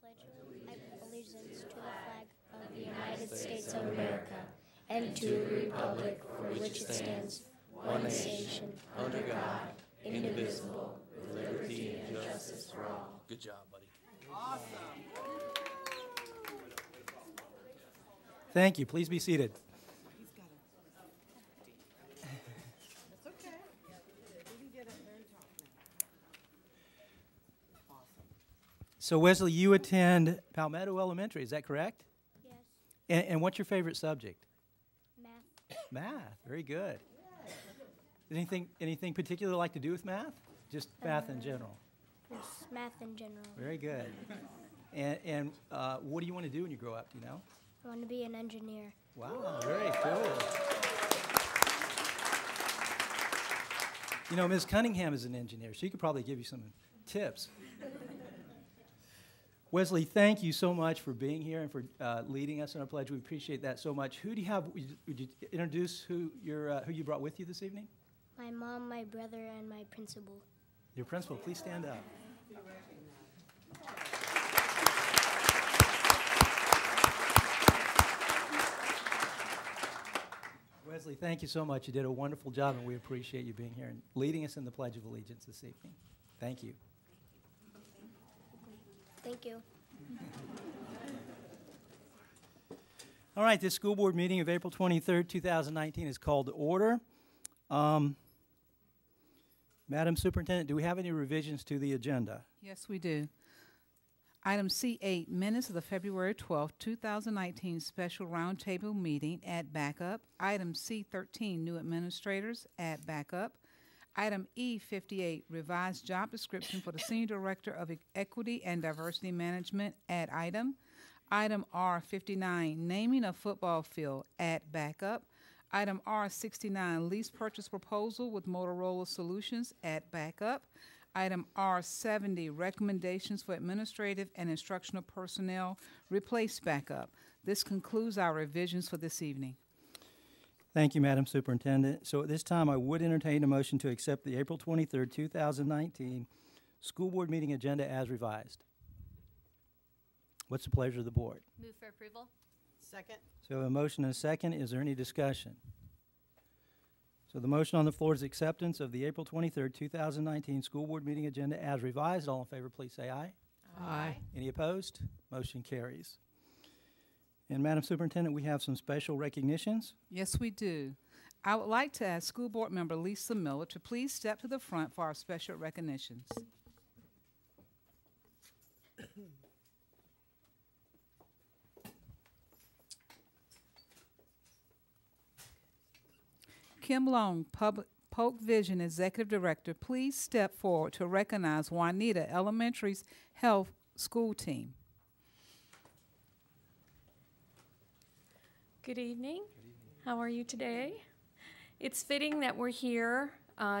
I allegiance to the flag of the United States of America and to the republic for which it stands, one nation, under God, indivisible, with liberty and justice for all. Good job, buddy. Awesome. Thank you. Please be seated. He's got it. It's okay. We can get it there and talk now. Awesome. So, Wesley, you attend Palmetto Elementary, is that correct? Yes. And what's your favorite subject? Math. Math. Very good. Anything particular you like to do with math? Just math in general. Just math in general. Very good. And what do you want to do when you grow up? Do you know? I want to be an engineer. Wow, very cool. You know, Ms. Cunningham is an engineer. She could probably give you some tips. Wesley, thank you so much for being here and for leading us in our pledge. We appreciate that so much. Who do you have? Would you introduce who you brought with you this evening? My mom, my brother, and my principal. Your principal, please stand up. Wesley, thank you so much. You did a wonderful job, and we appreciate you being here and leading us in the Pledge of Allegiance this evening. Thank you. Thank you. All right, this school board meeting of April 23rd, 2019 is called to order. Madam Superintendent, do we have any revisions to the agenda? Yes, we do. Item C8, minutes of the February 12, 2019 special roundtable meeting at backup. Item C13, new administrators at backup. Item E58, revised job description for the Senior Director of Equity and Diversity Management at item. Item R59, naming a football field at backup. Item R69, lease purchase proposal with Motorola Solutions at backup. Item R70, recommendations for administrative and instructional personnel, replace backup. This concludes our revisions for this evening. Thank you, Madam Superintendent. So at this time, I would entertain a motion to accept the April 23rd, 2019 school board meeting agenda as revised. What's the pleasure of the board? Move for approval. Second. So a motion and a second. Is there any discussion? So the motion on the floor is acceptance of the April 23rd, 2019 school board meeting agenda as revised. All in favor, please say aye. Aye. Any opposed? Motion carries. And Madam Superintendent, we have some special recognitions. Yes, we do. I would like to ask School Board Member Lisa Miller to please step to the front for our special recognitions. Kim Long, Polk Vision Executive Director, please step forward to recognize Juanita Elementary's health school team. Good evening. How are you today? It's fitting that we're here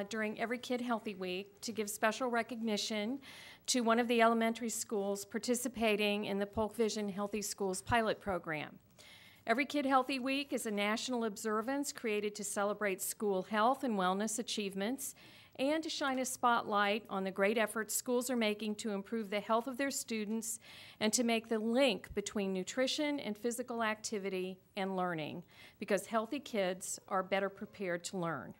during Every Kid Healthy Week to give special recognition to one of the elementary schools participating in the Polk Vision Healthy Schools pilot program. Every Kid Healthy Week is a national observance created to celebrate school health and wellness achievements and to shine a spotlight on the great efforts schools are making to improve the health of their students and to make the link between nutrition and physical activity and learning, because healthy kids are better prepared to learn.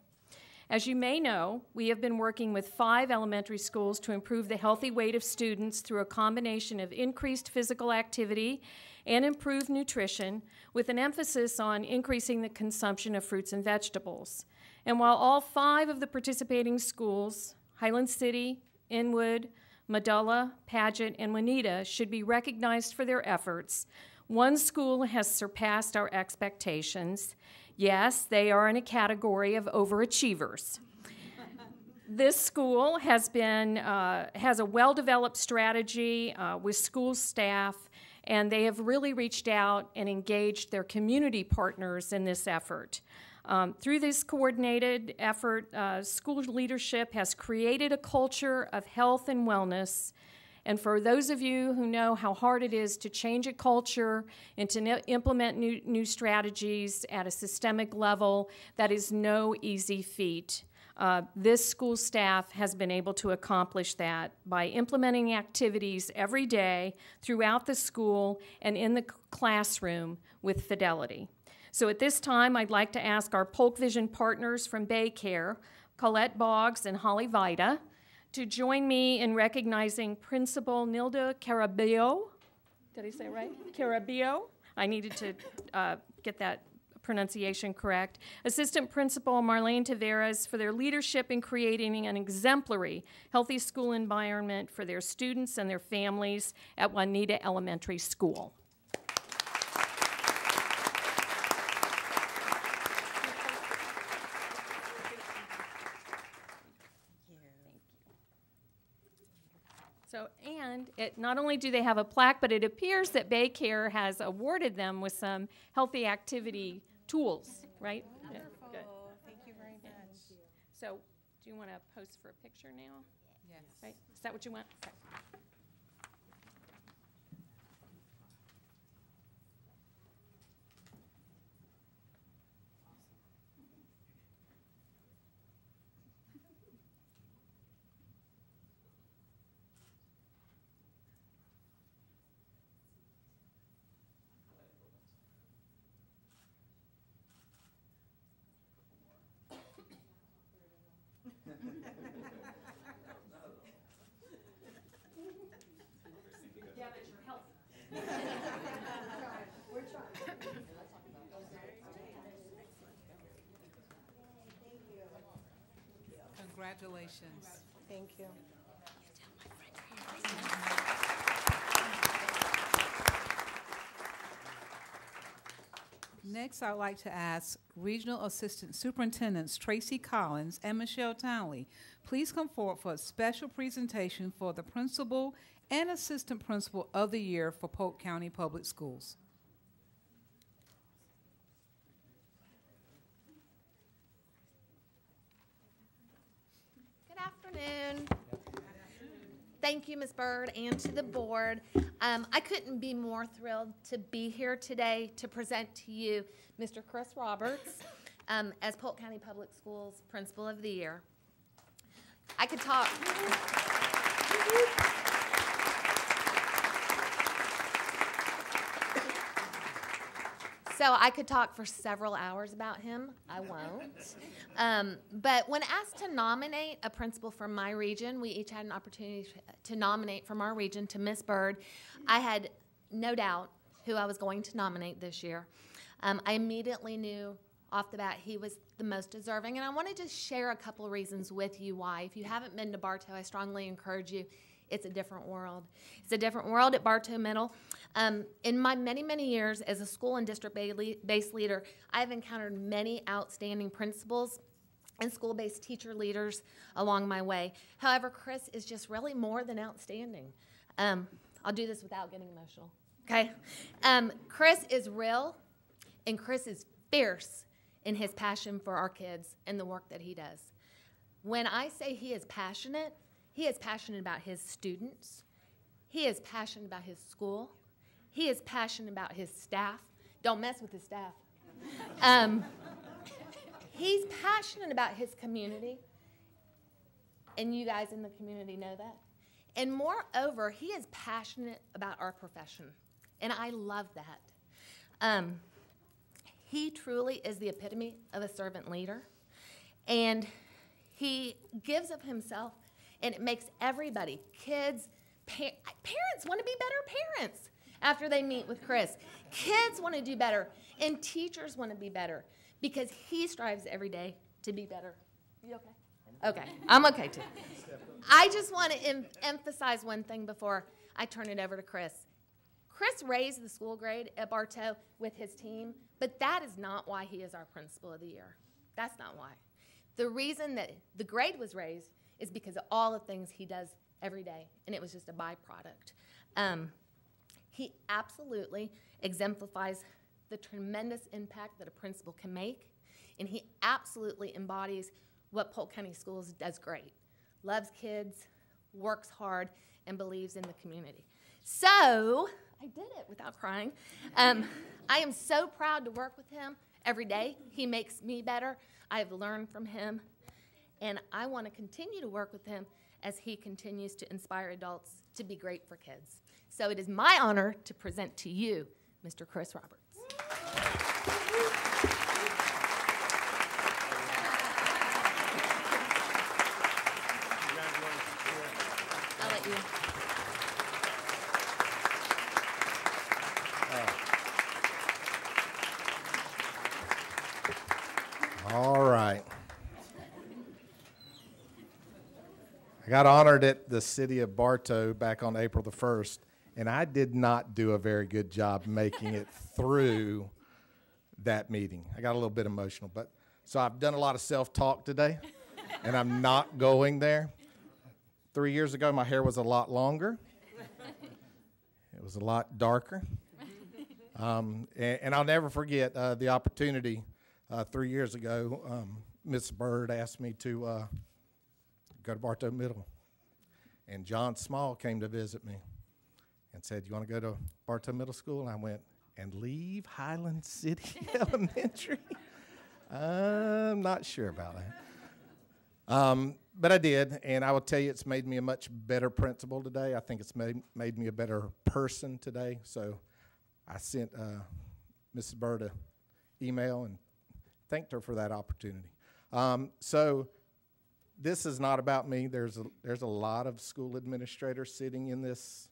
As you may know, we have been working with 5 elementary schools to improve the healthy weight of students through a combination of increased physical activity and improved nutrition, with an emphasis on increasing the consumption of fruits and vegetables. And while all 5 of the participating schools, Highland City, Inwood, Medulla, Paget, and Juanita, should be recognized for their efforts, one school has surpassed our expectations. Yes, they are in a category of overachievers. This school has a well-developed strategy with school staff, and they have really reached out and engaged their community partners in this effort. Through this coordinated effort, school leadership has created a culture of health and wellness. And for those of you who know how hard it is to change a culture and to implement new strategies at a systemic level, that is no easy feat. This school staff has been able to accomplish that by implementing activities every day throughout the school and in the classroom with fidelity. So at this time, I'd like to ask our Polk Vision partners from Baycare, Colette Boggs and Holly Vida, to join me in recognizing Principal Nilda Carabillo. Did I say it right? Carabillo. I needed to get that pronunciation correct. Assistant Principal Marlene Taveras for their leadership in creating an exemplary healthy school environment for their students and their families at Juanita Elementary School. So, and not only do they have a plaque, but it appears that Baycare has awarded them with some healthy activity tools, right? Wonderful. Thank you very much. So, do you want to pose for a picture now? Yes. Right? Is that what you want? Okay. Yeah, but you're healthy. We're trying. Congratulations. Thank you. Next, I'd like to ask Regional Assistant Superintendents Tracy Collins and Michelle Townley, please come forward for a special presentation for the Principal and Assistant Principal of the Year for Polk County Public Schools. Good afternoon. Thank you, Ms. Bird, and to the board. I couldn't be more thrilled to be here today to present to you Mr. Chris Roberts as Polk County Public Schools Principal of the Year. I could talk. So I could talk for several hours about him. I won't. But when asked to nominate a principal from my region, we each had an opportunity to nominate from our region to Miss Bird. I had no doubt who I was going to nominate this year. I immediately knew off the bat he was the most deserving, and I wanted to share a couple of reasons with you why. If you haven't been to Bartow, I strongly encourage you. It's a different world. It's a different world at Bartow Middle. In my many, many years as a school and district-based leader, I've encountered many outstanding principals and school-based teacher leaders along my way. However, Chris is just really more than outstanding. I'll do this without getting emotional, okay? Chris is real, and Chris is fierce in his passion for our kids and the work that he does. When I say he is passionate about his students. He is passionate about his school. He is passionate about his staff. Don't mess with his staff. He's passionate about his community, and you guys in the community know that. And moreover, he is passionate about our profession, and I love that. He truly is the epitome of a servant leader, and he gives of himself. And it makes everybody, kids, parents want to be better parents after they meet with Chris. Kids want to do better, and teachers want to be better because he strives every day to be better. You okay? Okay, I'm okay too. I just want to emphasize one thing before I turn it over to Chris. Chris raised the school grade at Bartow with his team, but that is not why he is our Principal of the Year. That's not why. The reason that the grade was raised is because of all the things he does every day, and it was just a byproduct. He absolutely exemplifies the tremendous impact that a principal can make, and he absolutely embodies what Polk County Schools does great. Loves kids, works hard, and believes in the community. So, I did it without crying. I am so proud to work with him every day. He makes me better. I have learned from him. and I want to continue to work with him as he continues to inspire adults to be great for kids. So it is my honor to present to you Mr. Chris Roberts. I'll let you. All right. I got honored at the city of Bartow back on April the 1st, and I did not do a very good job making it through that meeting. I got a little bit emotional, but so I've done a lot of self-talk today, and I'm not going there. 3 years ago, my hair was a lot longer. It was a lot darker. And I'll never forget the opportunity 3 years ago. Miss Bird asked me to go to Bartow Middle. And John Small came to visit me and said, "You want to go to Bartow Middle School?" And I went, "And leave Highland City Elementary?" I'm not sure about that. But I did, and I will tell you it's made me a much better principal today. I think it's made me a better person today. So I sent Mrs. Bird an email and thanked her for that opportunity. So this is not about me. There's a lot of school administrators sitting in this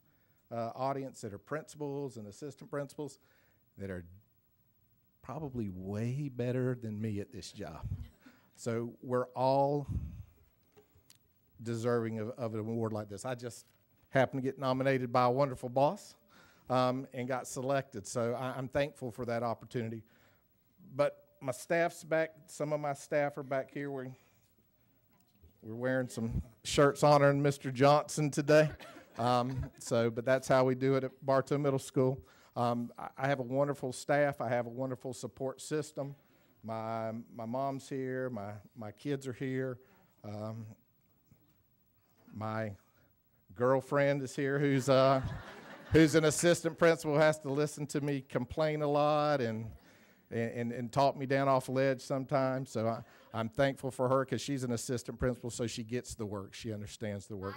audience that are principals and assistant principals that are probably way better than me at this job. So we're all deserving of an award like this. I just happened to get nominated by a wonderful boss and got selected. So I'm thankful for that opportunity. But my staff's back. Some of my staff are back here. We're wearing some shirts honoring Mr. Johnson today. But that's how we do it at Bartow Middle School. I have a wonderful staff. I have a wonderful support system. My mom's here. My kids are here. My girlfriend is here, who's an assistant principal, has to listen to me complain a lot and talk me down off a ledge sometimes. So I'm thankful for her because she's an assistant principal, so she gets the work. She understands the work.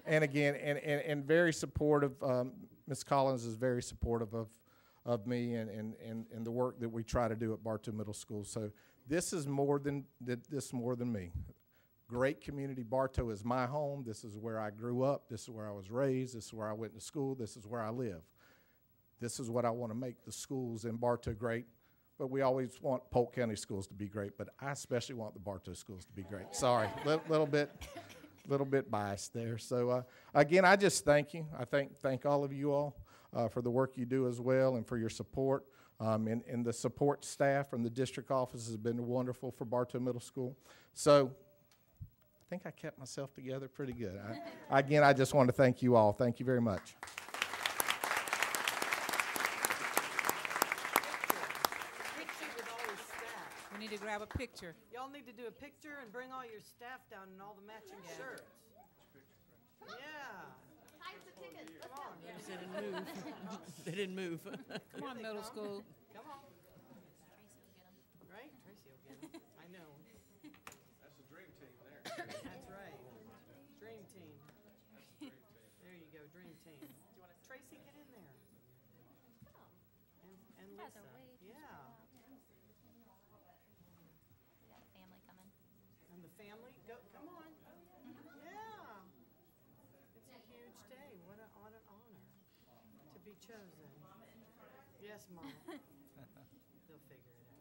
And again, and very supportive. Ms. Collins is very supportive of me and the work that we try to do at Bartow Middle School. So this is more than me. Great community. Bartow is my home. This is where I grew up. This is where I was raised. This is where I went to school. This is where I live. This is what I want to make the schools in Bartow great. But we always want Polk County schools to be great. But I especially want the Bartow schools to be great. Sorry, little bit biased there. So again, I just thank you. I thank all of you all for the work you do as well and for your support. And the support staff from the district office has been wonderful for Bartow Middle School. So I think I kept myself together pretty good. Again, I just want to thank you all. Thank you very much. Picture with all your staff. We need to grab a picture. Y'all need to do a picture and bring all your staff down in all the matching shirts. Yeah. Come on. They didn't move. They didn't move. Come on, middle school. Come on. Right? Tracy will get them. I know. That's the dream team there. That's right. Dream team. There you go, dream team. Tracy, get in there. And Lisa. Yeah. We got a family coming. And the family, come on. Yeah. It's a huge day. What an honor to be chosen. Yes, Mom. They'll figure it out.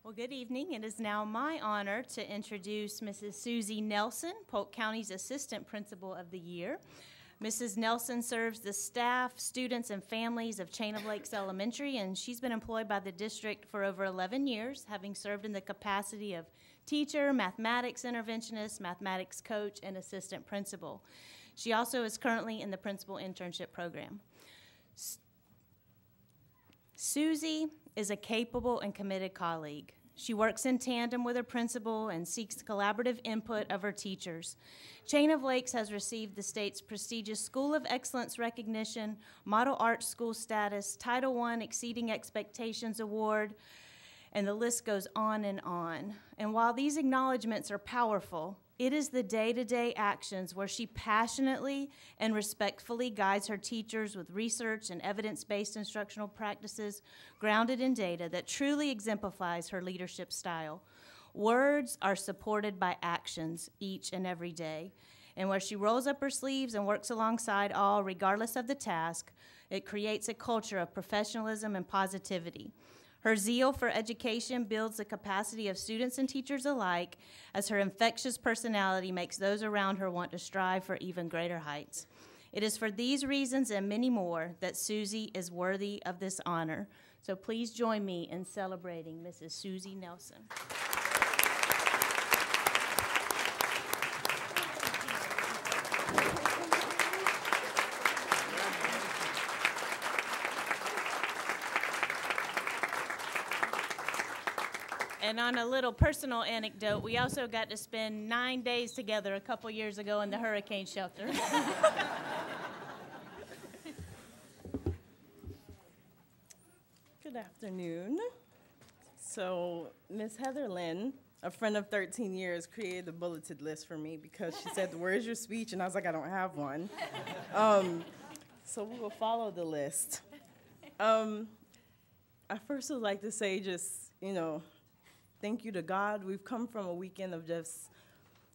Well, good evening. It is now my honor to introduce Mrs. Susie Nelson, Polk County's Assistant Principal of the Year. Mrs. Nelson serves the staff, students, and families of Chain of Lakes Elementary, and she's been employed by the district for over 11 years, having served in the capacity of teacher, mathematics interventionist, mathematics coach, and assistant principal. She also is currently in the principal internship program. Susie is a capable and committed colleague. She works in tandem with her principal and seeks collaborative input of her teachers. Chain of Lakes has received the state's prestigious School of Excellence recognition, Model Arts School status, Title I Exceeding Expectations Award, and the list goes on and on. And while these acknowledgments are powerful, it is the day-to-day actions where she passionately and respectfully guides her teachers with research and evidence-based instructional practices grounded in data that truly exemplifies her leadership style. Words are supported by actions each and every day. And where she rolls up her sleeves and works alongside all, regardless of the task, it creates a culture of professionalism and positivity. Her zeal for education builds the capacity of students and teachers alike, as her infectious personality makes those around her want to strive for even greater heights. It is for these reasons and many more that Susie is worthy of this honor. So please join me in celebrating Mrs. Susie Nelson. And on a little personal anecdote, we also got to spend 9 days together a couple years ago in the hurricane shelter. Good afternoon. So Miss Heather Lynn, a friend of 13 years, created a bulleted list for me because she said, "Where's your speech?" And I was like, "I don't have one." So we will follow the list. I first would like to say just, thank you to God. We've come from a weekend of just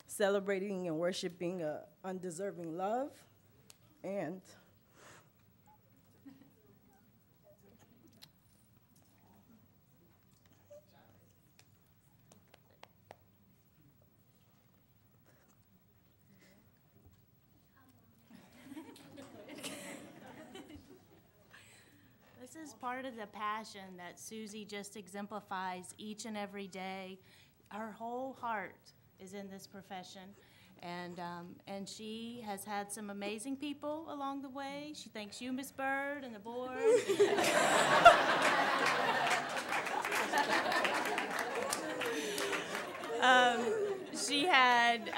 celebrating and worshiping undeserving love. And This is part of the passion that Susie just exemplifies each and every day. Her whole heart is in this profession, and she has had some amazing people along the way. She thanks you, Miss Bird, and the board. She had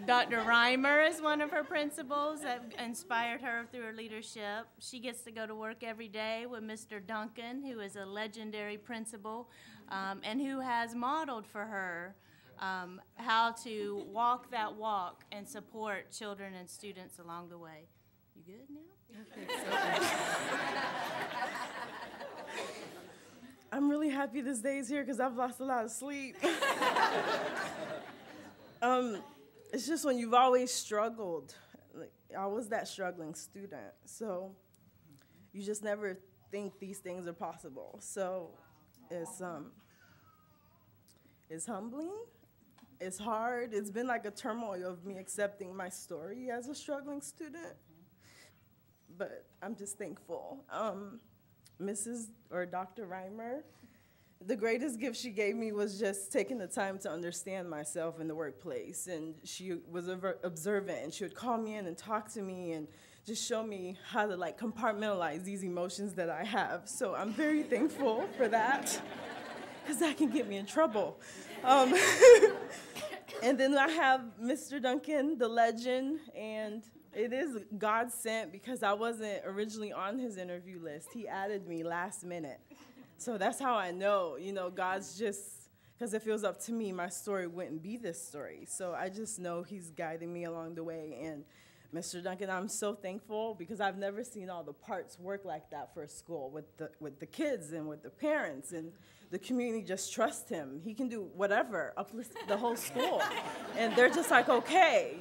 Dr. Reimer as one of her principals that inspired her through her leadership. She gets to go to work every day with Mr. Duncan, who is a legendary principal, and who has modeled for her how to walk that walk and support children and students along the way. You good now? I'm really happy this day is here because I've lost a lot of sleep. It's just when you've always struggled. Like, I was that struggling student, so you just never think these things are possible. So it's humbling, it's hard. It's been like a turmoil of me accepting my story as a struggling student, but I'm just thankful. Dr. Reimer, the greatest gift she gave me was just taking the time to understand myself in the workplace. And she was observant, and she would call me in and talk to me and just show me how to compartmentalize these emotions that I have. So I'm very thankful for that, because that can get me in trouble. And then I have Mr. Duncan, the legend, and it is God sent because I wasn't originally on his interview list. He added me last minute. So that's how I know, God's just, because if it was up to me, my story wouldn't be this story. So I just know he's guiding me along the way. And Mr. Duncan, I'm so thankful because I've never seen all the parts work like that for a school with the kids and with the parents, and the community just trust him. He can do whatever, uplift the whole school. And they're just like, okay,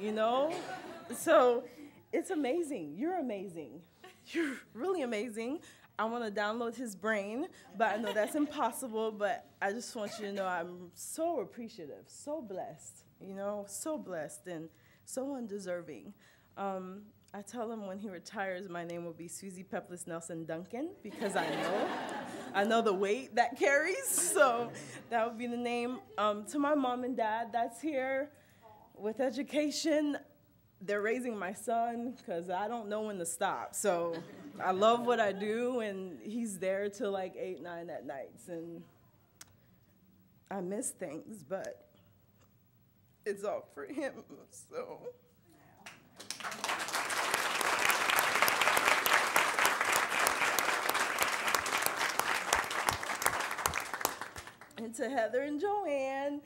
So it's amazing. You're amazing. You're really amazing. I want to download his brain, but I know that's impossible. But I just want you to know I'm so appreciative, so blessed, so blessed and so undeserving. I tell him when he retires, my name will be Susie Pepless Nelson Duncan, because I know the weight that carries, so that would be the name. To my mom and dad that's here, with education, they're raising my son, because I don't know when to stop. So I love what I do, and he's there till like 8, 9 at nights, and I miss things, but it's all for him, so. And to Heather and Joanne,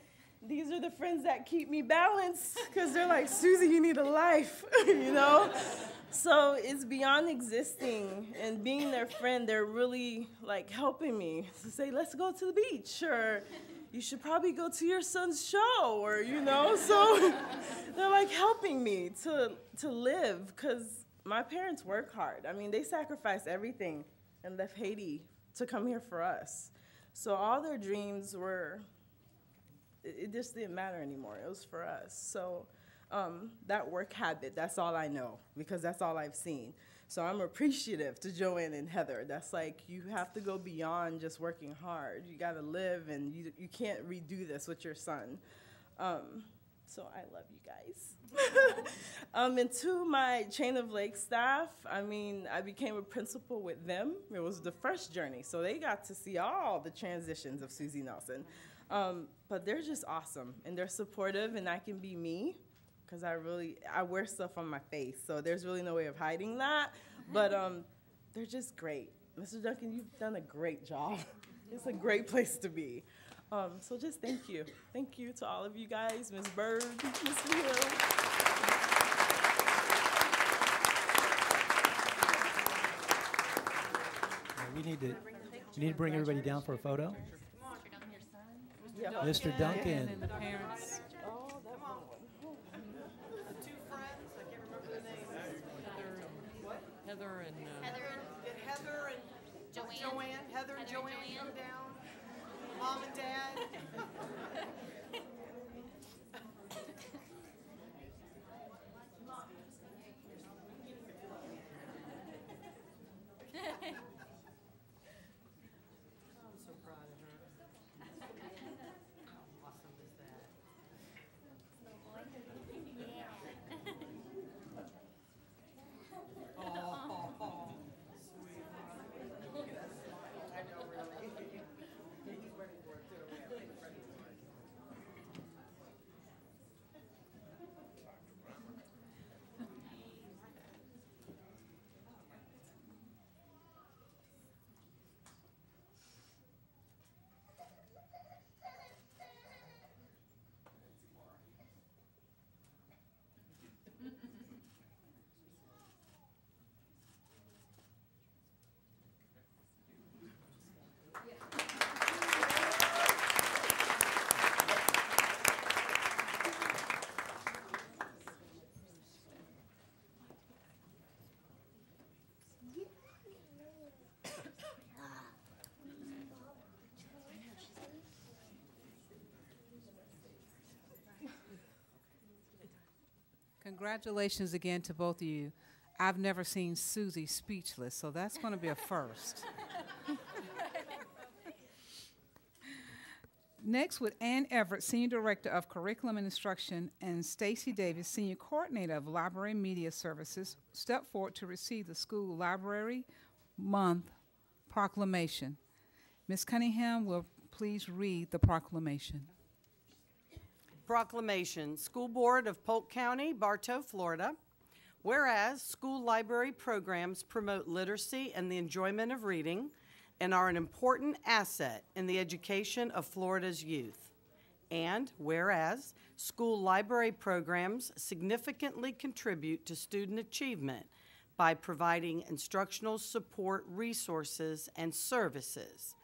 these are the friends that keep me balanced, because they're like, Susie, you need a life, you know? So it's beyond existing, and being their friend, they're really like helping me to say, let's go to the beach, or you should probably go to your son's show, or, you know? So they're like helping me to live, because my parents work hard. I mean, they sacrificed everything and left Haiti to come here for us. So all their dreams were, it just didn't matter anymore. It was for us. So that work habit, that's all I know, because that's all I've seen. So I'm appreciative to Joanne and Heather. That's like, you have to go beyond just working hard. You gotta live, and you can't redo this with your son. So I love you guys. And to my Chain of Lake staff, I mean, I became a principal with them. It was the first journey, so they got to see all the transitions of Susie Nelson. But they're just awesome, and they're supportive, and I can be me, because I wear stuff on my face, so there's really no way of hiding that. But they're just great. Mr. Duncan, you've done a great job. It's a great place to be. So just thank you. Thank you to all of you guys, Ms. Bird, Mr. Hill. We need to bring everybody down for a photo. Mr. Duncan. And the parents. Oh, that one. The two friends, I can't remember the names. Heather and Get Heather and Joanne. Heather and Joanne come down. Mom and Dad. I'm so proud of her. How awesome is that? Oh, sweet. I know, really. He's ready for it, too. Yeah, he's ready for it. Congratulations again to both of you. I've never seen Susie speechless, so that's going to be a first. Next, with Ann Everett, Senior Director of Curriculum and Instruction, and Stacy Davis, Senior Coordinator of Library Media Services, step forward to receive the School Library Month Proclamation. Ms. Cunningham will please read the proclamation. Proclamation, School Board of Polk County, Bartow, Florida. Whereas school library programs promote literacy and the enjoyment of reading and are an important asset in the education of Florida's youth. And whereas school library programs significantly contribute to student achievement by providing instructional support resources and services.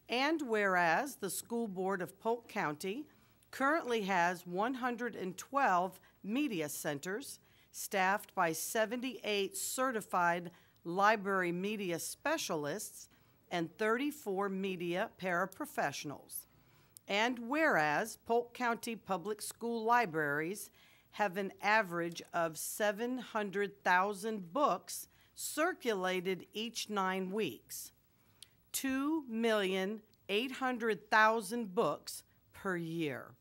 And whereas the School Board of Polk County currently has 112 media centers staffed by 78 certified library media specialists and 34 media paraprofessionals. And whereas Polk County Public School Libraries have an average of 700,000 books circulated each 9 weeks. 2,800,000 books per year.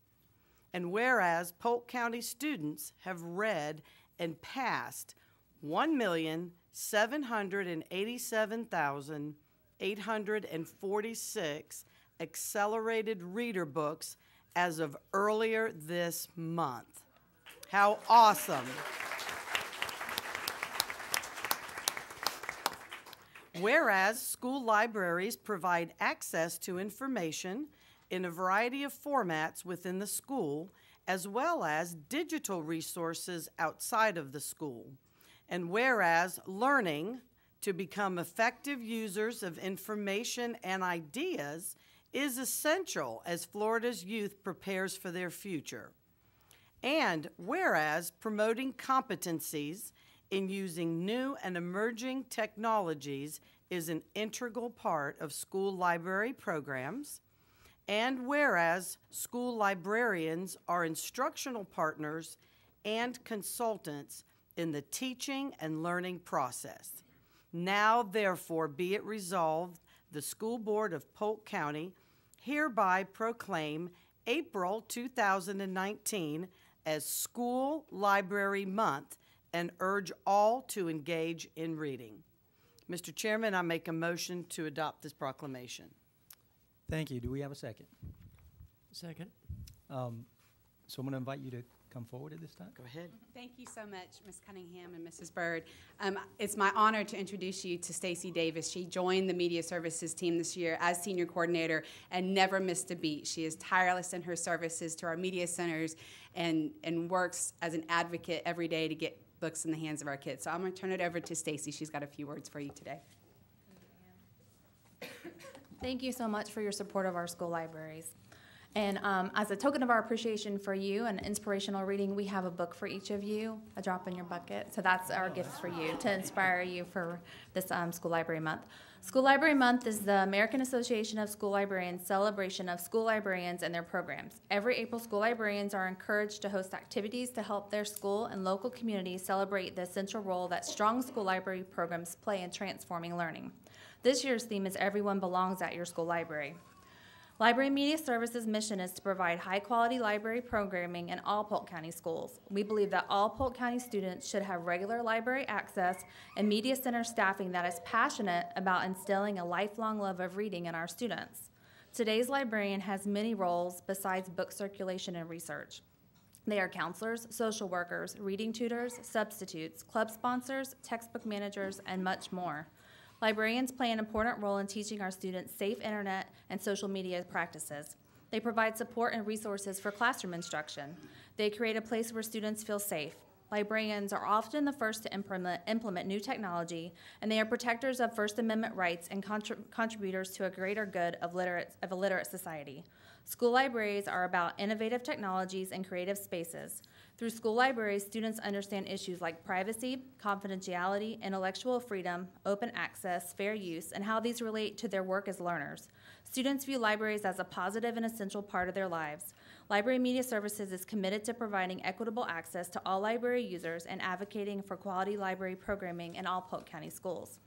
And whereas Polk County students have read and passed 1,787,846 accelerated reader books as of earlier this month. How awesome! Whereas school libraries provide access to information in a variety of formats within the school, as well as digital resources outside of the school. And whereas learning to become effective users of information and ideas is essential as Florida's youth prepares for their future. And whereas promoting competencies in using new and emerging technologies is an integral part of school library programs. And whereas school librarians are instructional partners and consultants in the teaching and learning process. Now, therefore, be it resolved, the School Board of Polk County hereby proclaim April 2019 as School Library Month and urge all to engage in reading. Mr. Chairman, I make a motion to adopt this proclamation. Thank you. Do we have a second? Second. So I'm going to invite you to come forward at this time. Go ahead. Thank you so much, Ms. Cunningham and Mrs. Byrd. It's my honor to introduce you to Stacy Davis. She joined the Media Services team this year as Senior Coordinator and never missed a beat. She is tireless in her services to our media centers and works as an advocate every day to get books in the hands of our kids. So I'm going to turn it over to Stacy. She's got a few words for you today. Thank you so much for your support of our school libraries. And as a token of our appreciation for you and inspirational reading, we have a book for each of you, a drop in your bucket. So that's our gift for you to inspire you for this School Library Month. School Library Month is the American Association of School Librarians' celebration of school librarians and their programs. Every April, school librarians are encouraged to host activities to help their school and local communities celebrate the essential role that strong school library programs play in transforming learning. This year's theme is Everyone Belongs at Your School Library. Library Media Services' mission is to provide high-quality library programming in all Polk County schools. We believe that all Polk County students should have regular library access and media center staffing that is passionate about instilling a lifelong love of reading in our students. Today's librarian has many roles besides book circulation and research. They are counselors, social workers, reading tutors, substitutes, club sponsors, textbook managers, and much more. Librarians play an important role in teaching our students safe internet and social media practices. They provide support and resources for classroom instruction. They create a place where students feel safe. Librarians are often the first to implement new technology, and they are protectors of First Amendment rights and contributors to a greater good of a literate society. School libraries are about innovative technologies and creative spaces. Through school libraries, students understand issues like privacy, confidentiality, intellectual freedom, open access, fair use, and how these relate to their work as learners. Students view libraries as a positive and essential part of their lives. Library Media Services is committed to providing equitable access to all library users and advocating for quality library programming in all Polk County schools.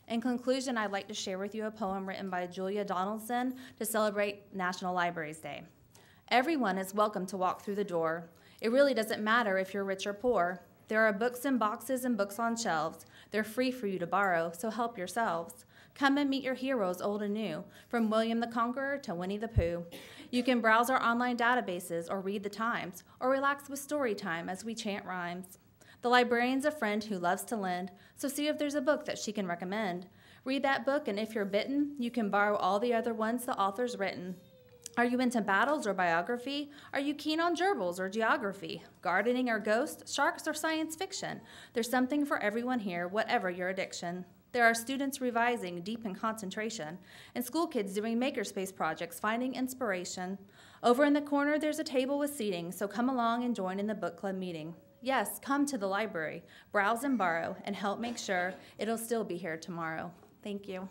In conclusion, I'd like to share with you a poem written by Julia Donaldson to celebrate National Libraries Day. Everyone is welcome to walk through the door. It really doesn't matter if you're rich or poor. There are books in boxes and books on shelves. They're free for you to borrow, so help yourselves. Come and meet your heroes, old and new, from William the Conqueror to Winnie the Pooh. You can browse our online databases or read the Times, or relax with story time as we chant rhymes. The librarian's a friend who loves to lend, so see if there's a book that she can recommend. Read that book, and if you're bitten, you can borrow all the other ones the author's written. Are you into battles or biography? Are you keen on gerbils or geography? Gardening or ghosts, sharks or science fiction? There's something for everyone here, whatever your addiction. There are students revising, deep in concentration, and school kids doing makerspace projects, finding inspiration. Over in the corner, there's a table with seating, so come along and join in the book club meeting. Yes, come to the library, browse and borrow, and help make sure it'll still be here tomorrow. Thank you.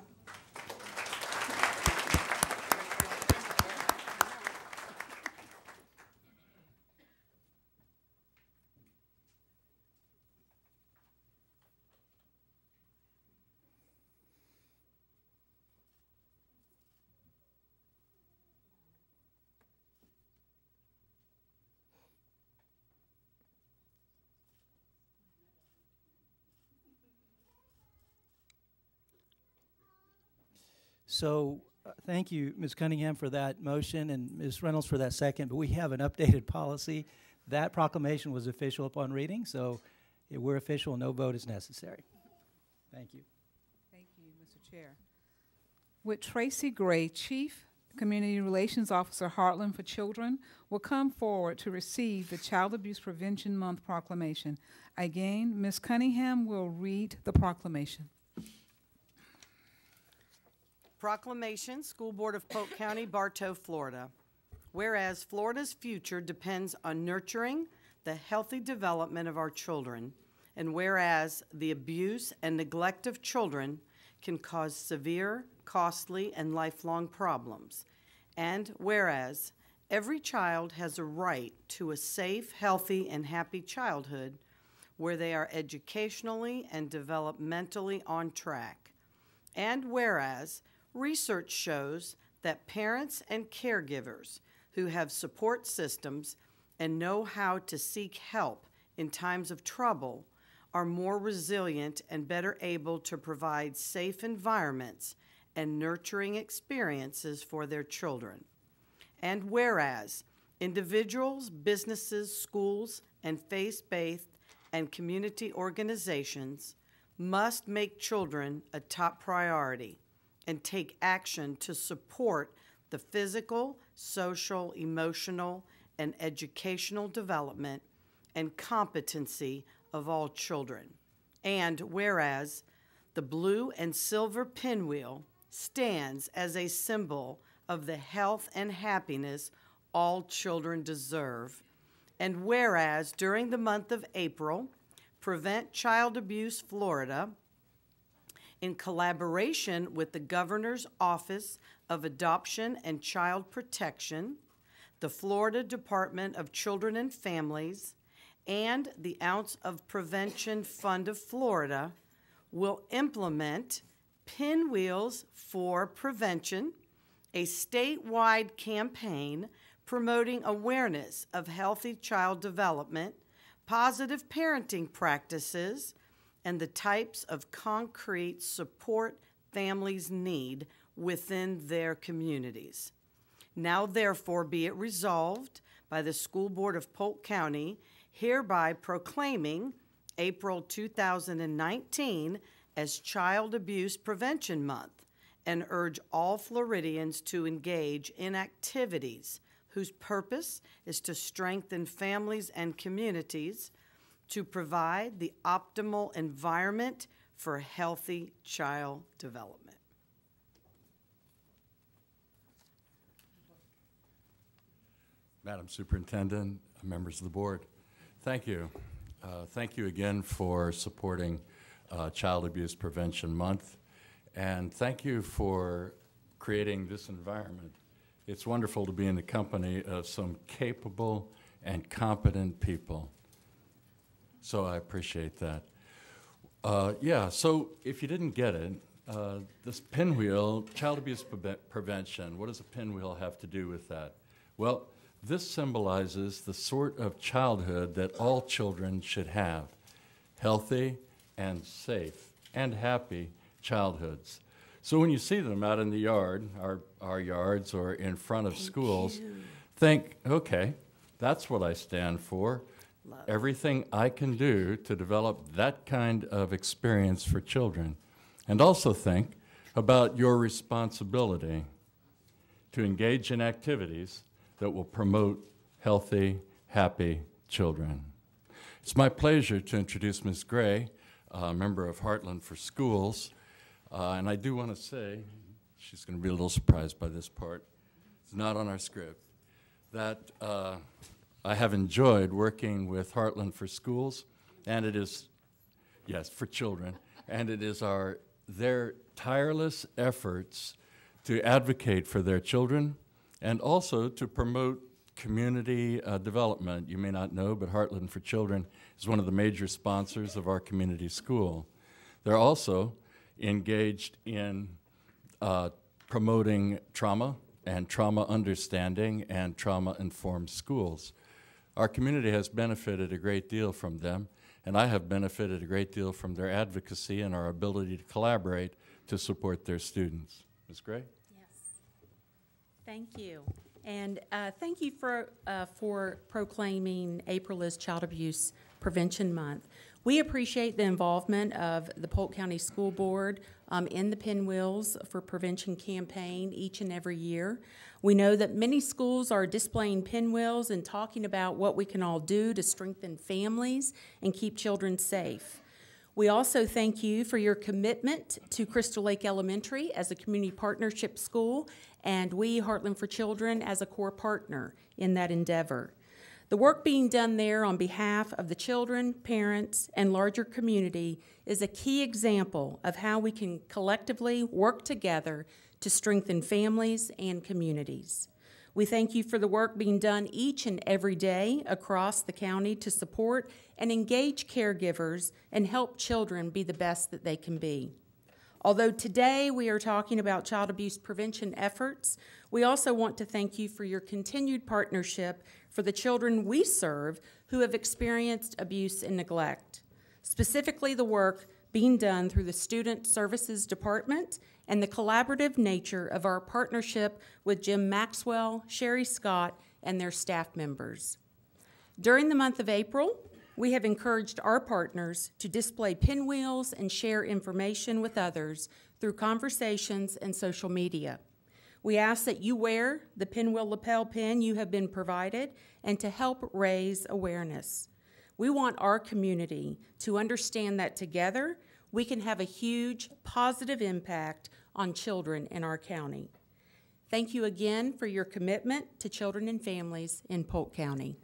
So thank you, Ms. Cunningham, for that motion, and Ms. Reynolds for that second. But we have an updated policy. That proclamation was official upon reading, so we're official. No vote is necessary. Thank you. Thank you, Mr. Chair. Would Tracy Gray, Chief Community Relations Officer, Heartland for Children, will come forward to receive the Child Abuse Prevention Month proclamation. Again, Ms. Cunningham will read the proclamation. Proclamation, School Board of Polk County, Bartow, Florida. Whereas Florida's future depends on nurturing the healthy development of our children, and whereas the abuse and neglect of children can cause severe, costly, and lifelong problems, and whereas every child has a right to a safe, healthy, and happy childhood where they are educationally and developmentally on track, and whereas research shows that parents and caregivers who have support systems and know how to seek help in times of trouble are more resilient and better able to provide safe environments and nurturing experiences for their children. And whereas individuals, businesses, schools, and faith-based and community organizations must make children a top priority and take action to support the physical, social, emotional, and educational development and competency of all children. And whereas the blue and silver pinwheel stands as a symbol of the health and happiness all children deserve. And whereas during the month of April, Prevent Child Abuse Florida, in collaboration with the Governor's Office of Adoption and Child Protection, the Florida Department of Children and Families, and the Ounce of Prevention Fund of Florida, will implement Pinwheels for Prevention, a statewide campaign promoting awareness of healthy child development, positive parenting practices, and the types of concrete support families need within their communities. Now therefore be it resolved by the School Board of Polk County, hereby proclaiming April 2019 as Child Abuse Prevention Month, and urge all Floridians to engage in activities whose purpose is to strengthen families and communities, to provide the optimal environment for healthy child development. Madam Superintendent, members of the board, thank you. Thank you again for supporting Child Abuse Prevention Month, and thank you for creating this environment. It's wonderful to be in the company of some capable and competent people. So I appreciate that. Yeah, so if you didn't get it, this pinwheel, child abuse prevention, what does a pinwheel have to do with that? Well, this symbolizes the sort of childhood that all children should have, healthy and safe and happy childhoods. So when you see them out in the yard, our yards or in front of schools, think, okay, that's what I stand for. Everything I can do to develop that kind of experience for children. And also think about your responsibility to engage in activities that will promote healthy, happy children. It's my pleasure to introduce Ms. Gray, a member of Heartland for Schools. And I do want to say, she's going to be a little surprised by this part, it's not on our script, that I have enjoyed working with Heartland for Schools, and it is, yes, for children, and it is their tireless efforts to advocate for their children and also to promote community development. You may not know, but Heartland for Children is one of the major sponsors of our community school. They're also engaged in promoting trauma and trauma understanding and trauma-informed schools. Our community has benefited a great deal from them, and I have benefited a great deal from their advocacy and our ability to collaborate to support their students. Ms. Gray? Yes. Thank you. And thank you for proclaiming April as Child Abuse Prevention Month. We appreciate the involvement of the Polk County School Board in the Pinwheels for Prevention campaign each and every year. We know that many schools are displaying pinwheels and talking about what we can all do to strengthen families and keep children safe. We also thank you for your commitment to Crystal Lake Elementary as a community partnership school, and we, Heartland for Children, as a core partner in that endeavor. The work being done there on behalf of the children, parents, and larger community is a key example of how we can collectively work together to strengthen families and communities. We thank you for the work being done each and every day across the county to support and engage caregivers and help children be the best that they can be. Although today we are talking about child abuse prevention efforts, we also want to thank you for your continued partnership for the children we serve who have experienced abuse and neglect. Specifically, the work being done through the Student Services Department and the collaborative nature of our partnership with Jim Maxwell, Sherry Scott, and their staff members. During the month of April, we have encouraged our partners to display pinwheels and share information with others through conversations and social media. We ask that you wear the pinwheel lapel pin you have been provided and to help raise awareness. We want our community to understand that together we can have a huge positive impact on children in our county. Thank you again for your commitment to children and families in Polk County.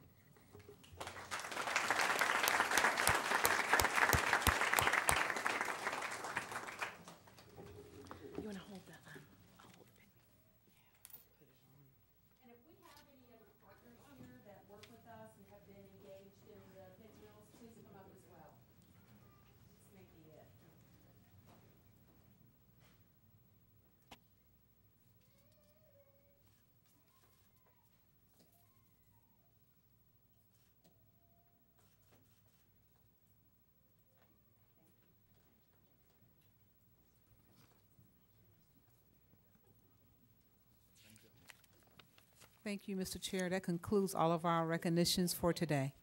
Thank you, Mr. Chair. That concludes all of our recognitions for today.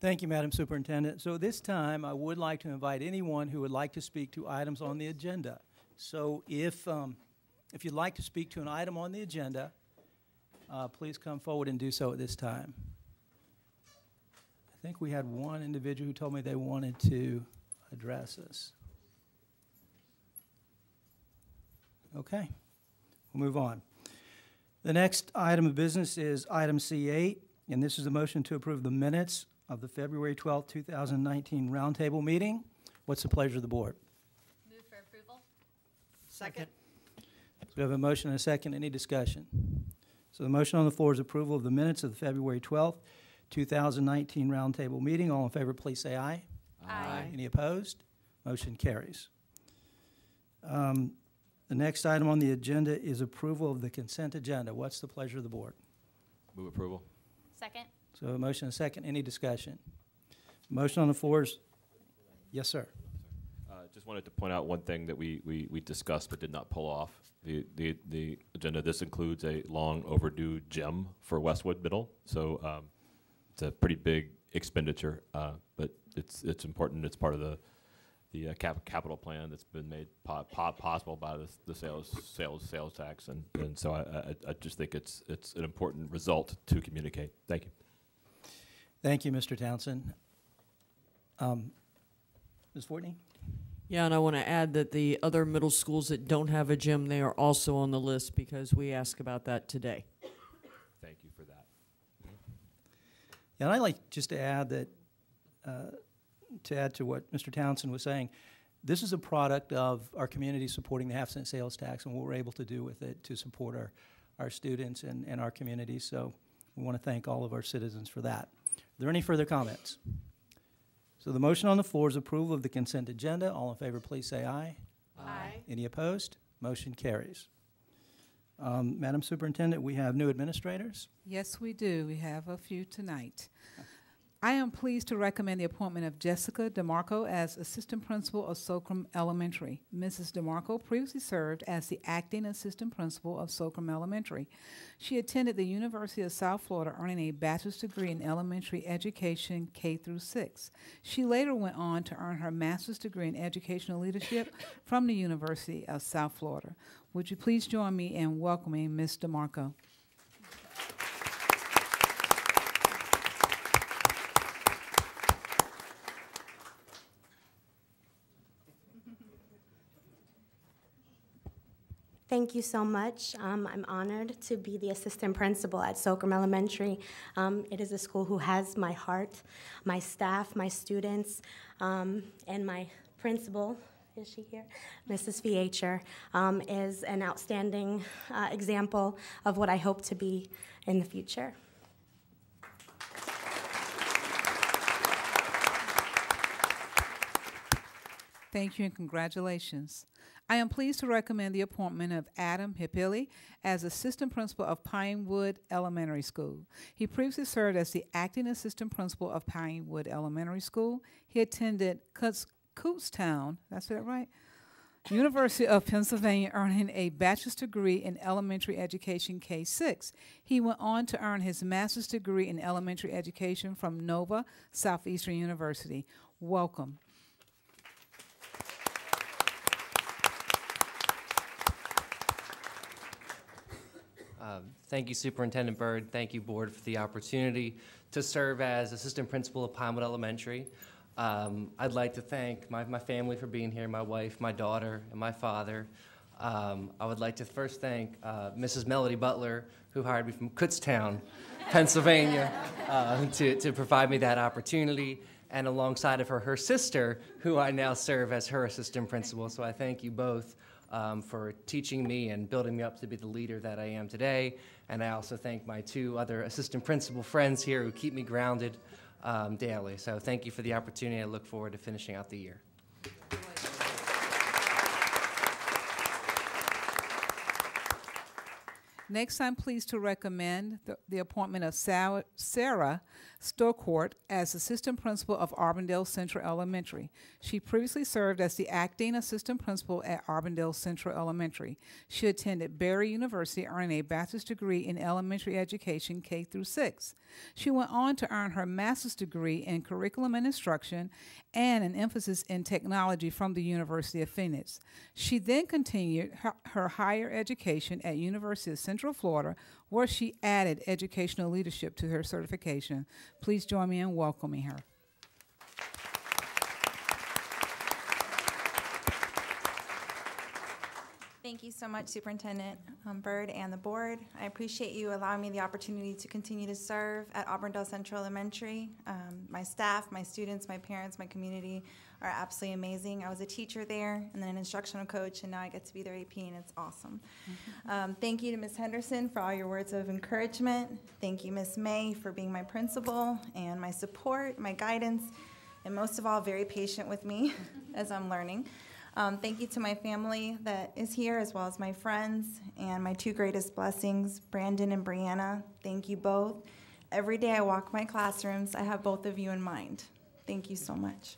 Thank you, Madam Superintendent. So this time, I would like to invite anyone who would like to speak to items on the agenda. So if you'd like to speak to an item on the agenda, please come forward and do so at this time. I think we had one individual who told me they wanted to address us. Okay, we'll move on. The next item of business is item C8, and this is a motion to approve the minutes of the February 12, 2019 roundtable meeting. What's the pleasure of the board? Move for approval. Second. So we have a motion and a second. Any discussion? So the motion on the floor is approval of the minutes of the February 12, 2019 roundtable meeting. All in favor, please say aye. Aye. Any opposed? Motion carries. The next item on the agenda is approval of the consent agenda. What's the pleasure of the board? Move approval. Second. So a motion and a second. Any discussion? Motion on the floor is, yes, sir. Just wanted to point out one thing that we discussed but did not pull off the agenda. This includes a long overdue gym for Westwood Middle. So it's a pretty big expenditure, but it's important. It's part of the capital plan that's been made possible by the sales tax, and so I just think it's an important result to communicate. Thank you. Thank you, Mr. Townsend. Ms. Fortney? Yeah, and I want to add that the other middle schools that don't have a gym, they are also on the list because we asked about that today. Thank you for that. Yeah, and I'd like just to add that, to add to what Mr. Townsend was saying, this is a product of our community supporting the half-cent sales tax and what we're able to do with it to support our students and our community. So we want to thank all of our citizens for that. Are there any further comments? So the motion on the floor is approval of the consent agenda. All in favor, please say aye. Aye. Any opposed? Motion carries. Madam Superintendent, we have new administrators. Yes, we do. We have a few tonight. I am pleased to recommend the appointment of Jessica DeMarco as Assistant Principal of Solcrum Elementary. Mrs. DeMarco previously served as the Acting Assistant Principal of Solcrum Elementary. She attended the University of South Florida, earning a bachelor's degree in elementary education K through 6. She later went on to earn her master's degree in educational leadership from the University of South Florida. Would you please join me in welcoming Ms. DeMarco? Thank you so much. I'm honored to be the assistant principal at Solcrum Elementary. It is a school who has my heart, my staff, my students, and my principal, is she here? Mrs. Viecher, is an outstanding example of what I hope to be in the future. Thank you and congratulations. I am pleased to recommend the appointment of Adam Hippili as Assistant Principal of Pinewood Elementary School. He previously served as the Acting Assistant Principal of Pinewood Elementary School. He attended Kutztown, that's that right? University of Pennsylvania, earning a bachelor's degree in elementary education K-6. He went on to earn his master's degree in elementary education from Nova Southeastern University. Welcome. Thank you, Superintendent Byrd. Thank you, Board, for the opportunity to serve as Assistant Principal of Pinewood Elementary. I'd like to thank my family for being here, my wife, my daughter, and my father. I would like to first thank Mrs. Melody Butler, who hired me from Kutztown, Pennsylvania, to provide me that opportunity, and alongside of her, her sister, who I now serve as her Assistant Principal. So I thank you both for teaching me and building me up to be the leader that I am today. And I also thank my two other assistant principal friends here who keep me grounded daily. So thank you for the opportunity. I look forward to finishing out the year. Next, I'm pleased to recommend the appointment of Sarah Stocourt as Assistant Principal of Auburndale Central Elementary. She previously served as the Acting Assistant Principal at Auburndale Central Elementary. She attended Barry University, earning a bachelor's degree in elementary education K through 6. She went on to earn her master's degree in curriculum and instruction and an emphasis in technology from the University of Phoenix. She then continued her higher education at University of Central Florida, where she added educational leadership to her certification. Please join me in welcoming her. Thank you so much, Superintendent Byrd and the board. I appreciate you allowing me the opportunity to continue to serve at Auburndale Central Elementary. My staff, my students, my parents, my community are absolutely amazing. I was a teacher there and then an instructional coach, and now I get to be their AP, and it's awesome. Thank you to Ms. Henderson for all your words of encouragement. Thank you, Ms. May, for being my principal and my support, my guidance, and most of all, very patient with me as I'm learning. Thank you to my family that is here, as well as my friends and my two greatest blessings, Brandon and Brianna. Thank you both. Every day I walk my classrooms, I have both of you in mind. Thank you so much.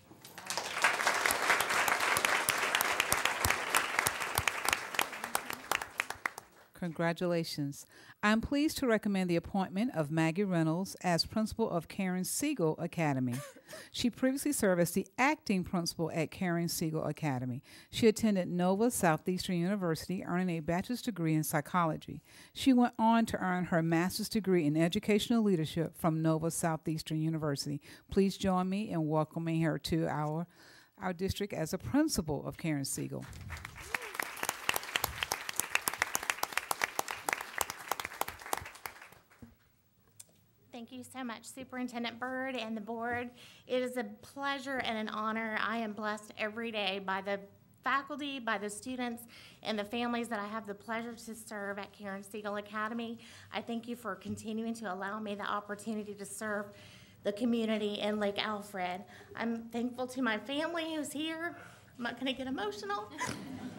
Congratulations. I'm pleased to recommend the appointment of Maggie Reynolds as principal of Karen Siegel Academy. She previously served as the acting principal at Karen Siegel Academy. She attended Nova Southeastern University, earning a bachelor's degree in psychology. She went on to earn her master's degree in educational leadership from Nova Southeastern University. Please join me in welcoming her to our district as a principal of Karen Siegel. Thank you so much, Superintendent Byrd and the board. It is a pleasure and an honor. I am blessed every day by the faculty, by the students, and the families that I have the pleasure to serve at Karen Siegel Academy. I thank you for continuing to allow me the opportunity to serve the community in Lake Alfred. I'm thankful to my family who's here. I'm not going to get emotional.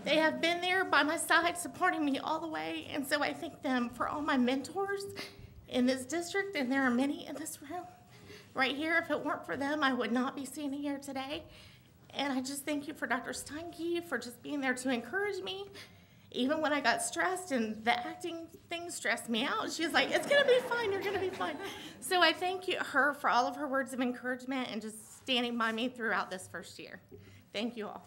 They have been there by my side, supporting me all the way, and so I thank them for all my mentors in this district, and there are many in this room. right here. If it weren't for them, I would not be standing here today. And I just thank you for Dr. Steinke for just being there to encourage me. Even when I got stressed and the acting thing stressed me out, she was like, it's gonna be fine, you're gonna be fine. So I thank her for all of her words of encouragement and just standing by me throughout this first year. Thank you all.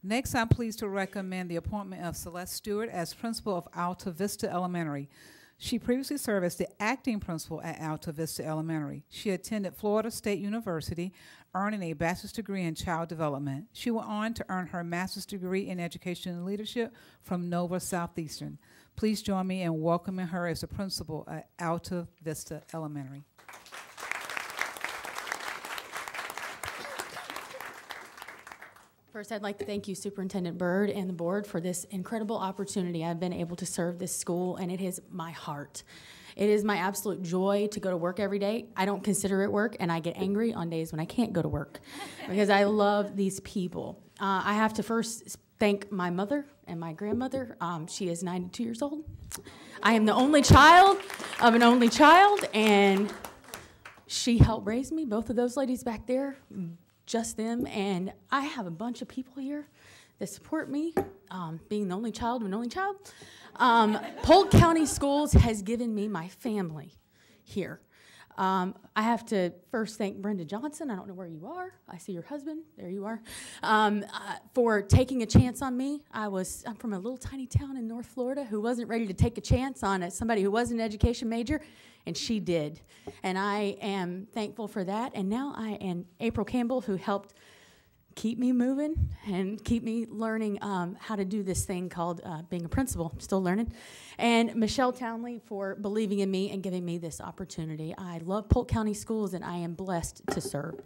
Next, I'm pleased to recommend the appointment of Celeste Stewart as principal of Alta Vista Elementary. She previously served as the acting principal at Alta Vista Elementary. She attended Florida State University, earning a bachelor's degree in child development. She went on to earn her master's degree in education and leadership from Nova Southeastern. Please join me in welcoming her as the principal at Alta Vista Elementary. First, I'd like to thank you, Superintendent Byrd, and the board for this incredible opportunity. I've been able to serve this school, and it is my heart. It is my absolute joy to go to work every day. I don't consider it work, and I get angry on days when I can't go to work because I love these people. I have to first thank my mother and my grandmother. She is 92 years old. I am the only child of an only child, and she helped raise me, both of those ladies back there. Just them, and I have a bunch of people here that support me, being the only child of an only child. Polk County Schools has given me my family here. I have to first thank Brenda Johnson. I don't know where you are. I see your husband. There you are. For taking a chance on me. I'm from a little tiny town in North Florida who wasn't ready to take a chance on somebody who was an education major, and she did. And I am thankful for that. And now and April Campbell, who helped keep me moving and keep me learning how to do this thing called being a principal. I'm still learning. And Michelle Townley for believing in me and giving me this opportunity. I love Polk County Schools, and I am blessed to serve.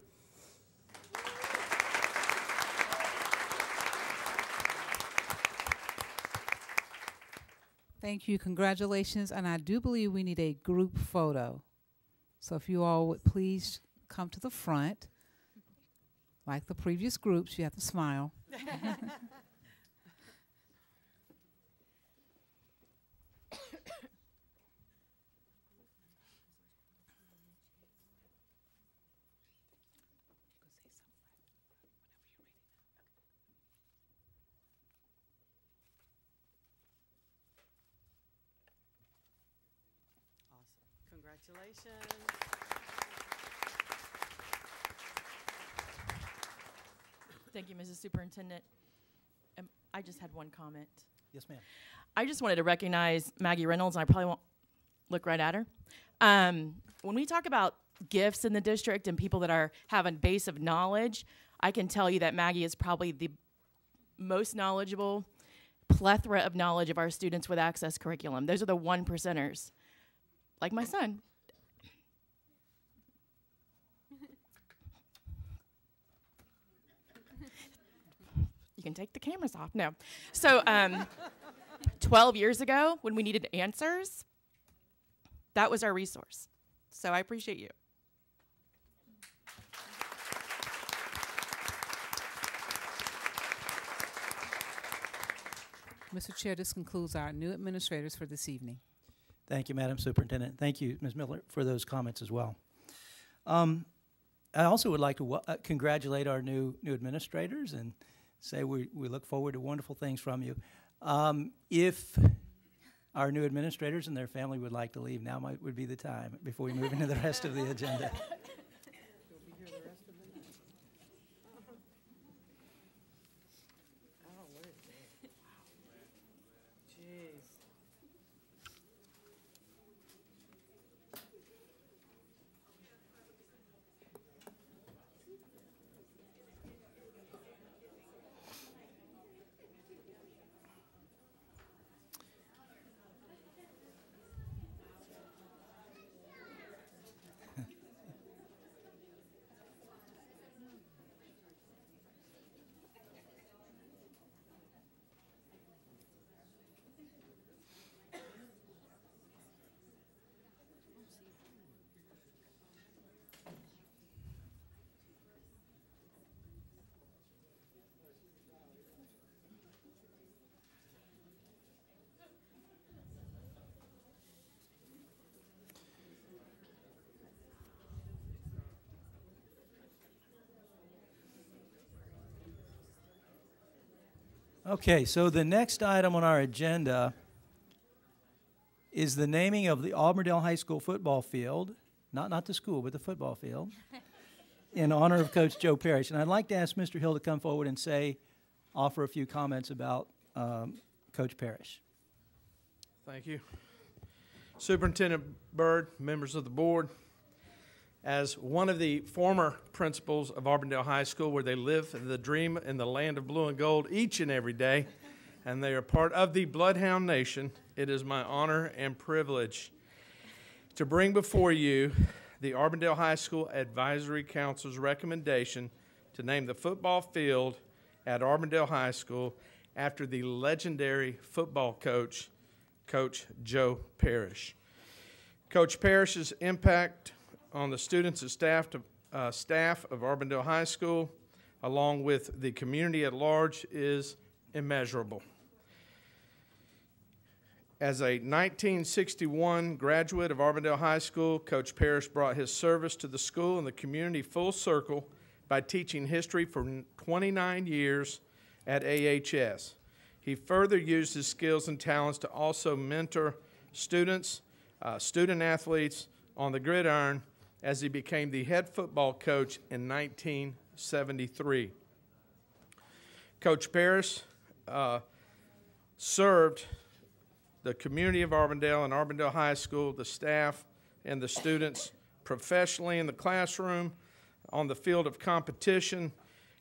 Thank you, congratulations, and I do believe we need a group photo. So if you all would please come to the front. Like the previous groups, you have to smile. Congratulations. Thank you, Mrs. Superintendent. I just had one comment. Yes, ma'am. I just wanted to recognize Maggie Reynolds, and I probably won't look right at her. When we talk about gifts in the district and people that have a base of knowledge, I can tell you that Maggie is probably the most knowledgeable plethora of knowledge of our students with access curriculum. Those are the 1%ers, like my son. You can take the cameras off. No. So 12 years ago, when we needed answers, that was our resource. So I appreciate you. Mr. Chair, this concludes our new administrators for this evening. Thank you, Madam Superintendent. Thank you, Ms. Miller, for those comments as well. I also would like to congratulate our new administrators and say we look forward to wonderful things from you. If our new administrators and their family would like to leave, now would be the time before we move into the rest of the agenda. Okay, so the next item on our agenda is the naming of the Auburndale High School football field, not the school, but the football field, in honor of Coach Joe Parrish. And I'd like to ask Mr. Hill to come forward and offer a few comments about Coach Parrish. Thank you. Superintendent Byrd, members of the board, as one of the former principals of Auburndale High School, where they live the dream in the land of blue and gold each and every day, and they are part of the Bloodhound Nation, it is my honor and privilege to bring before you the Auburndale High School Advisory Council's recommendation to name the football field at Auburndale High School after the legendary football coach, Coach Joe Parrish. Coach Parrish's impact on the students and staff of Auburndale High School, along with the community at large, is immeasurable. As a 1961 graduate of Auburndale High School, Coach Parrish brought his service to the school and the community full circle by teaching history for 29 years at AHS. He further used his skills and talents to also mentor students, student athletes on the gridiron as he became the head football coach in 1973. Coach Parrish served the community of Auburndale and Auburndale High School, the staff and the students professionally in the classroom, on the field of competition,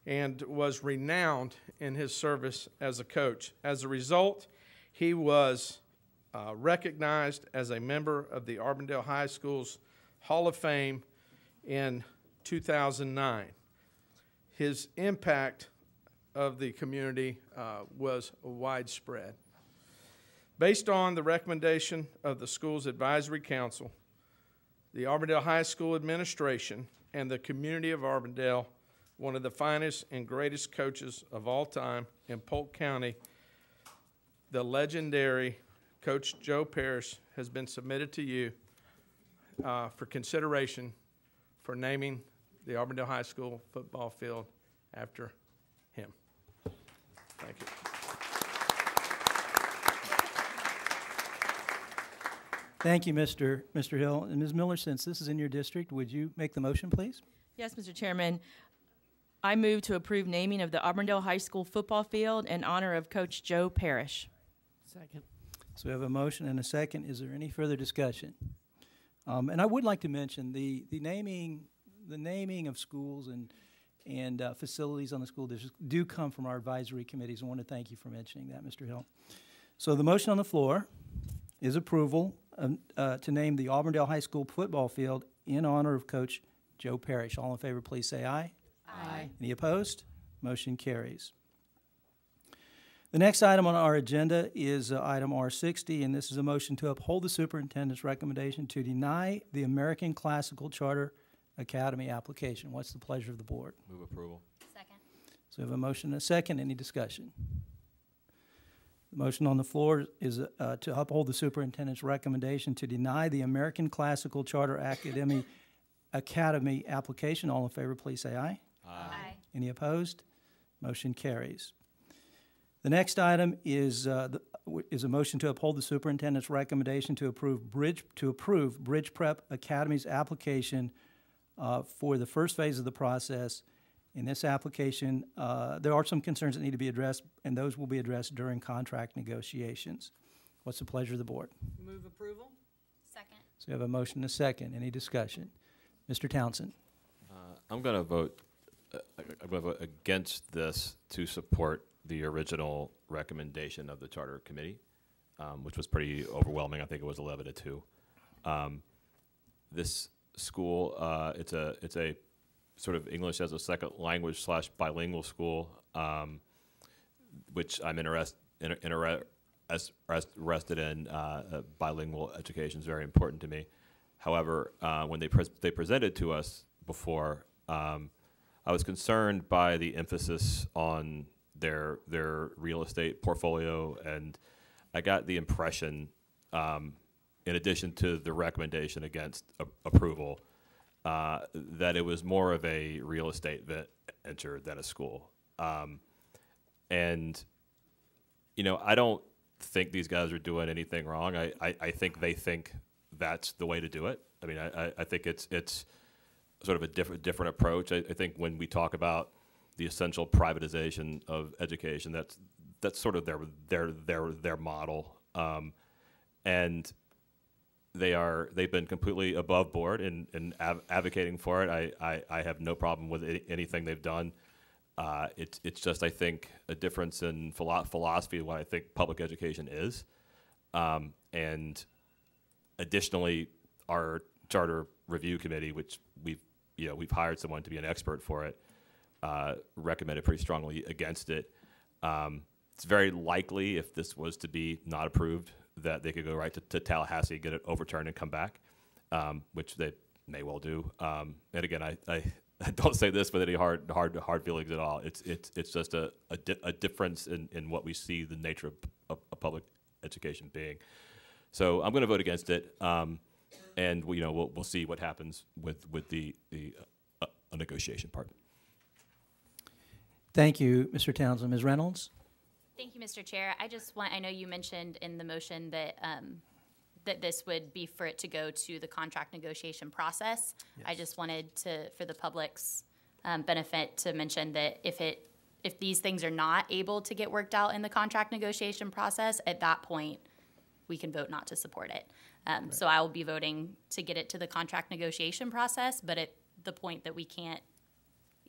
and was renowned in his service as a coach. As a result, he was recognized as a member of the Auburndale High School's Hall of Fame in 2009. His impact of the community was widespread. Based on the recommendation of the school's advisory council, the Auburndale High School administration, and the community of Auburndale, one of the finest and greatest coaches of all time in Polk County, the legendary Coach Joe Parrish, has been submitted to you for consideration for naming the Auburndale High School football field after him. Thank you. Thank you, Mr. Hill. And Ms. Miller, since this is in your district, would you make the motion, please? Yes, Mr. Chairman. I move to approve naming of the Auburndale High School football field in honor of Coach Joe Parrish. Second. So we have a motion and a second. Is there any further discussion? And I would like to mention the naming of schools and facilities on the school district do come from our advisory committees. I want to thank you for mentioning that, Mr. Hill. So the motion on the floor is approval to name the Auburndale High School football field in honor of Coach Joe Parrish. All in favor, please say aye. Aye. Any opposed? Motion carries. The next item on our agenda is item R60, and this is a motion to uphold the superintendent's recommendation to deny the American Classical Charter Academy application. What's the pleasure of the board? Move approval. Second. So we have a motion and a second. Any discussion? The motion on the floor is to uphold the superintendent's recommendation to deny the American Classical Charter Academy application. All in favor, please say aye. Aye. Any opposed? Motion carries. The next item is a motion to uphold the superintendent's recommendation to approve Bridge Prep Academy's application for the first phase of the process. In this application, there are some concerns that need to be addressed, and those will be addressed during contract negotiations. What's the pleasure of the board? Move approval. Second. So we have a motion and a second. Any discussion? Mr. Townsend. I'm going to vote against this to support the original recommendation of the Charter Committee, which was pretty overwhelming. I think it was 11-2. This school, it's a sort of English as a second language / bilingual school, which I'm interested in. Bilingual education is very important to me. However, when they presented to us before, I was concerned by the emphasis on their real estate portfolio, and I got the impression, in addition to the recommendation against approval, that it was more of a real estate venture than a school. And I don't think these guys are doing anything wrong. I think they think that's the way to do it. I mean, I think it's sort of a different approach. I think when we talk about the essential privatization of education, that's sort of their model, and they've been completely above board in advocating for it. I have no problem with anything they've done. It's just, I think, a difference in philosophy of what I think public education is, and additionally, our charter review committee, which we've hired someone to be an expert for it, recommended pretty strongly against it. It's very likely, if this was to be not approved, that they could go right to Tallahassee, get it overturned, and come back, which they may well do. And again, I don't say this with any hard feelings at all. It's just a difference in what we see the nature of public education being. So I'm going to vote against it, and we'll see what happens with the negotiation part. Thank you, Mr. Townsend. Ms. Reynolds? Thank you, Mr. Chair. I know you mentioned in the motion that that this would be for it to go to the contract negotiation process. Yes. I just wanted for the public's benefit, to mention that if these things are not able to get worked out in the contract negotiation process, at that point, we can vote not to support it. Right. So I will be voting to get it to the contract negotiation process, but at the point that we can't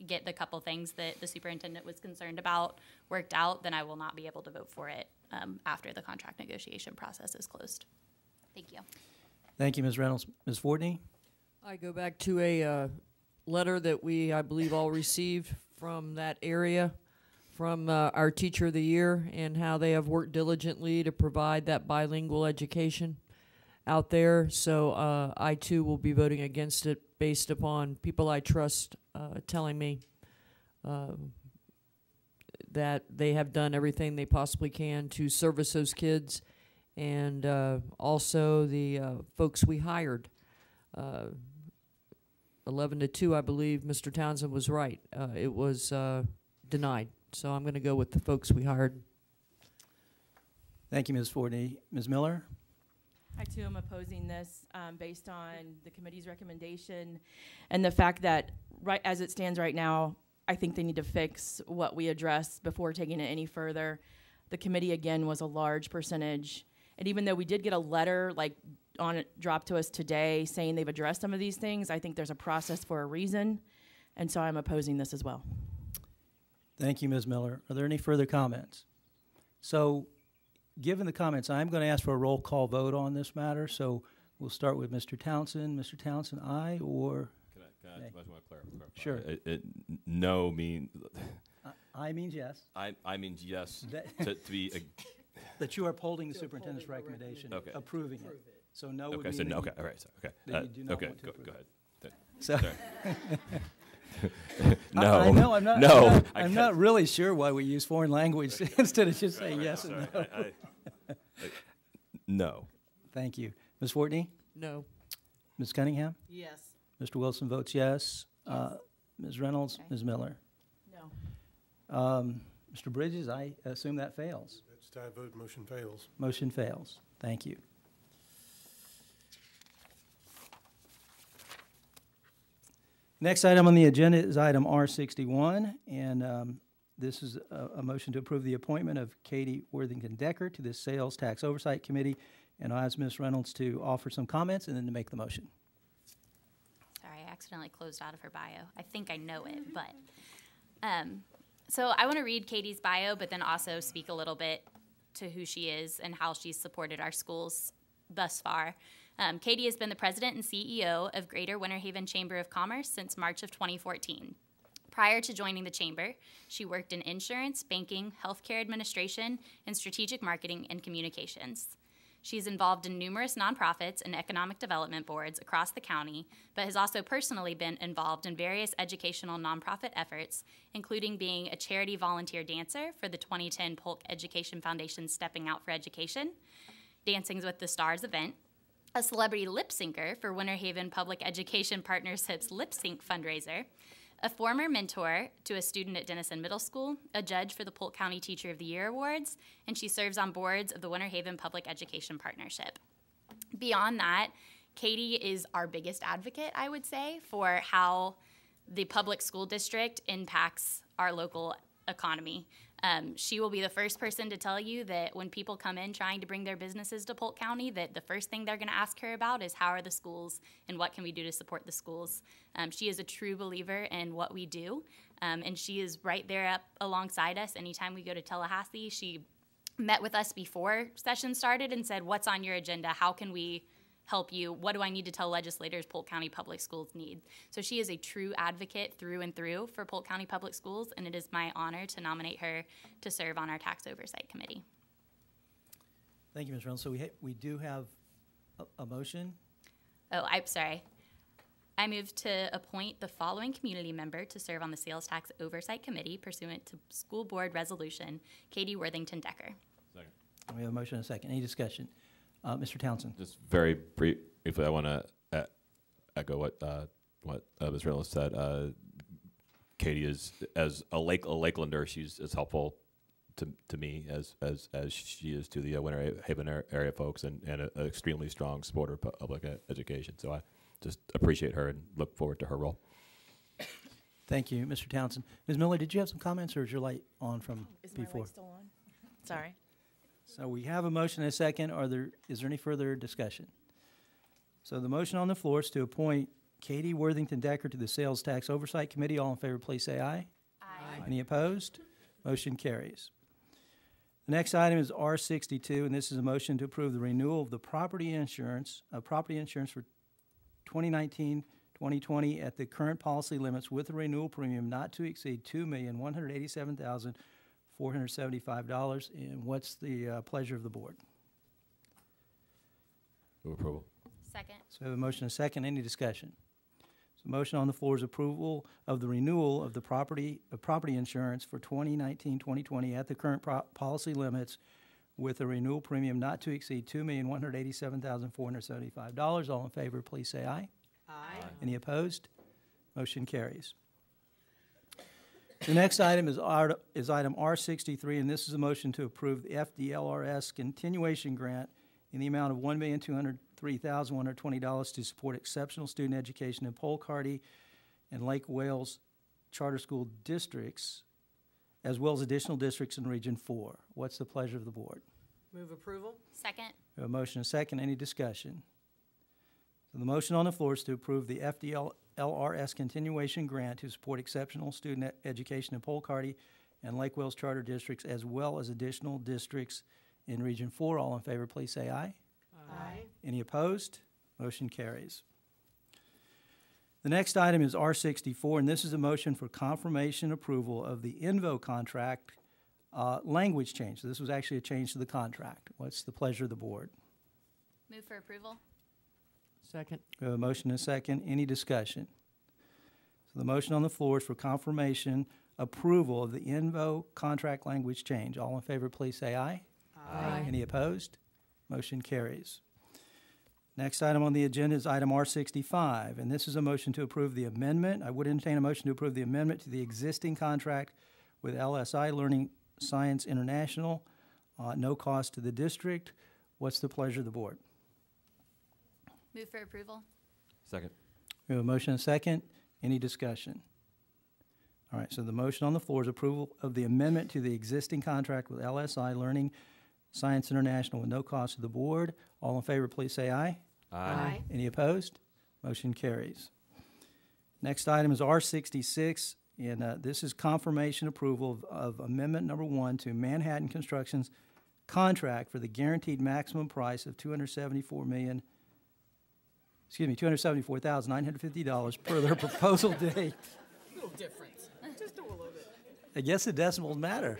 get the couple things that the superintendent was concerned about worked out, then I will not be able to vote for it after the contract negotiation process is closed. Thank you. Thank you, Ms. Reynolds. Ms. Fortney? I go back to a letter that I believe, all received from that area, from our Teacher of the Year, and how they have worked diligently to provide that bilingual education out there. So I, too, will be voting against it based upon people I trust telling me that they have done everything they possibly can to service those kids, and also the folks we hired. 11-2, I believe Mr. Townsend was right. It was denied. So I'm going to go with the folks we hired. Thank you, Ms. Fortney. Ms. Miller? I, too, am opposing this based on the committee's recommendation and the fact that, right as it stands right now, I think they need to fix what we addressed before taking it any further. The committee, again, was a large percentage. And even though we did get a letter dropped to us today saying they've addressed some of these things, I think there's a process for a reason. And so I'm opposing this as well. Thank you, Ms. Miller. Are there any further comments? So, given the comments, I'm going to ask for a roll call vote on this matter. So we'll start with Mr. Townsend. Mr. Townsend, aye, or? Can I just want to clarify? Sure. No means. I means yes. I means yes to be. That you are upholding the superintendent's recommendation, okay. Approving it. So no would okay, mean so no, that okay, all right, sorry, okay. That you do not okay, want to approve go ahead. So no. I know, I'm not. No. I'm not really sure why we use foreign language instead of just saying yes and no. No. Thank you. Ms. Fortney? No. Ms. Cunningham? Yes. Mr. Wilson votes yes. Ms. Reynolds? Okay. Ms. Miller? No. Mr. Bridges, I assume that fails. That's tie vote. Motion fails. Motion fails. Thank you. Next item on the agenda is item R61, and this is a motion to approve the appointment of Katie Worthington Decker to the Sales Tax Oversight Committee, and I'll ask Ms. Reynolds to offer some comments and then to make the motion. Sorry, I accidentally closed out of her bio. I think I know it, but so I want to read Katie's bio, but then also speak a little bit to who she is and how she's supported our schools thus far. Katie has been the president and CEO of Greater Winter Haven Chamber of Commerce since March of 2014. Prior to joining the chamber, she worked in insurance, banking, healthcare administration, and strategic marketing and communications. She's involved in numerous nonprofits and economic development boards across the county, but has also personally been involved in various educational nonprofit efforts, including being a charity volunteer dancer for the 2010 Polk Education Foundation's Stepping Out for Education, Dancing with the Stars event, a celebrity lip syncer for Winter Haven Public Education Partnerships Lip Sync fundraiser, A former mentor to a student at Denison Middle School, a judge for the Polk County Teacher of the Year Awards, and she serves on boards of the Winter Haven Public Education Partnership. Beyond that, Katie is our biggest advocate, I would say, for how the public school district impacts our local economy. She will be the first person to tell you that when people come in trying to bring their businesses to Polk County, that the first thing they're going to ask her about is how are the schools and what can we do to support the schools. She is a true believer in what we do, and she is right there up alongside us anytime we go to Tallahassee. She met with us before session started and said, what's on your agenda? How can we help you? What do I need to tell legislators Polk County Public Schools need? So she is a true advocate through and through for Polk County Public Schools, and it is my honor to nominate her to serve on our Tax Oversight Committee. Thank you, Ms. Reynolds. So we do have a motion. Oh, I'm sorry. I move to appoint the following community member to serve on the Sales Tax Oversight Committee pursuant to School Board Resolution, Katie Worthington Decker. Second. We have a motion and a second. Any discussion? Mr. Townsend. Just very briefly, I want to echo what Ms. Reynolds said. Katie is, as a Lakelander, she's as helpful to me as she is to the Winter Haven area folks, and an extremely strong supporter of public education. So I just appreciate her and look forward to her role. Thank you, Mr. Townsend. Ms. Miller, did you have some comments, or is your light on from before? Is my light still on? Sorry. So we have a motion and a second. Is there any further discussion? So the motion on the floor is to appoint Katie Worthington Decker to the Sales Tax Oversight Committee. All in favor, please say aye. Aye. Any opposed? Motion carries. The next item is R62, and this is a motion to approve the renewal of the property insurance for 2019-2020 at the current policy limits with a renewal premium not to exceed $2,187,475. And what's the pleasure of the board? Move approval. Second. So we have a motion and a second. Any discussion? So the motion on the floor is approval of the renewal of the property insurance for 2019-2020 at the current policy limits with a renewal premium not to exceed $2,187,475. All in favor, please say aye. Aye. Any opposed? Motion carries. The next item is item R63, and this is a motion to approve the FDLRS continuation grant in the amount of $1,203,120 to support exceptional student education in Polk-Hardy and Lake Wales charter school districts, as well as additional districts in Region 4. What's the pleasure of the board? Move approval. Second. We have a motion and a second. Any discussion? So the motion on the floor is to approve the FDLRS continuation grant to support exceptional student education in Polk-Hardy and Lake Wales charter districts, as well as additional districts in Region 4. All in favor, please say aye. Aye. Any opposed? Motion carries. The next item is R64, and this is a motion for confirmation approval of the INVO contract language change. So this was actually a change to the contract. What's the pleasure of the board? Move for approval. Second. We have a motion and a second. Any discussion? So the motion on the floor is for confirmation approval of the INVO contract language change. All in favor, please say aye. Aye. Any opposed? Motion carries. Next item on the agenda is item R65, and this is a motion to approve the amendment. I would entertain a motion to approve the amendment to the existing contract with LSI Learning Science International, no cost to the district. What's the pleasure of the board? Move for approval. Second. We have a motion and a second. Any discussion? All right, so the motion on the floor is approval of the amendment to the existing contract with LSI Learning Science International with no cost to the board. All in favor, please say aye. Aye. Any opposed? Motion carries. Next item is R66, and this is confirmation approval of amendment number 1 to Manhattan Construction's contract for the guaranteed maximum price of $274,950 per their proposal date. A little difference. Just a little bit. I guess the decimals matter.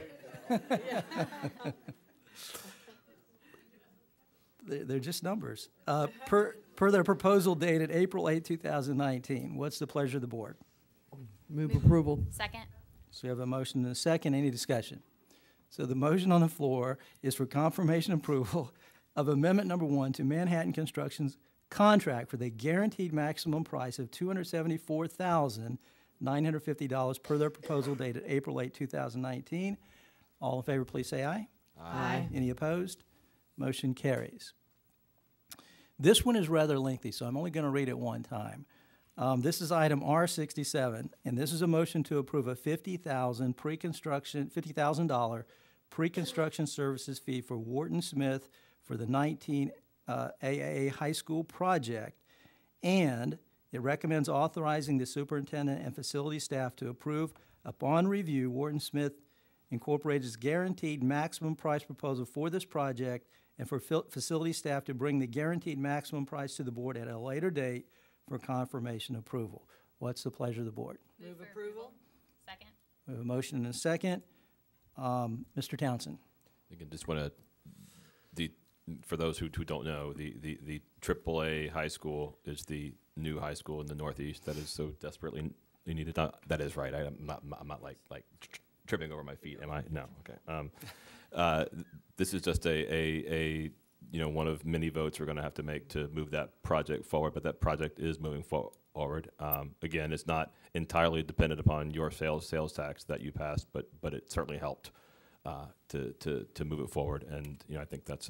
They're just numbers. Per their proposal dated April 8, 2019. What's the pleasure of the board? Move approval. Second. So we have a motion and a second. Any discussion? So the motion on the floor is for confirmation approval of amendment number 1 to Manhattan Construction's contract for the guaranteed maximum price of $274,950 $950 per their proposal dated April 8, 2019. All in favor, please say aye. Aye. Any opposed? Motion carries. This one is rather lengthy, so I'm only going to read it one time. This is item R67, and this is a motion to approve a $50,000 pre-construction services fee for Wharton Smith for the 19 AAA high school project, and it recommends authorizing the superintendent and facility staff to approve, upon review, Wharton Smith Incorporated's guaranteed maximum price proposal for this project, and for facility staff to bring the guaranteed maximum price to the board at a later date for confirmation approval. What's the pleasure of the board? Move approval. Second. We have a motion and a second. Mr. Townsend. Again, just want to, for those who don't know, the AAA high school is the new high school in the Northeast that is so desperately needed. That is right. I'm not like tripping over my feet, am I? No. Okay. This is just a one of many votes we're going to have to make to move that project forward, but that project is moving forward. Again, it's not entirely dependent upon your sales tax that you passed, but it certainly helped to move it forward, and I think that's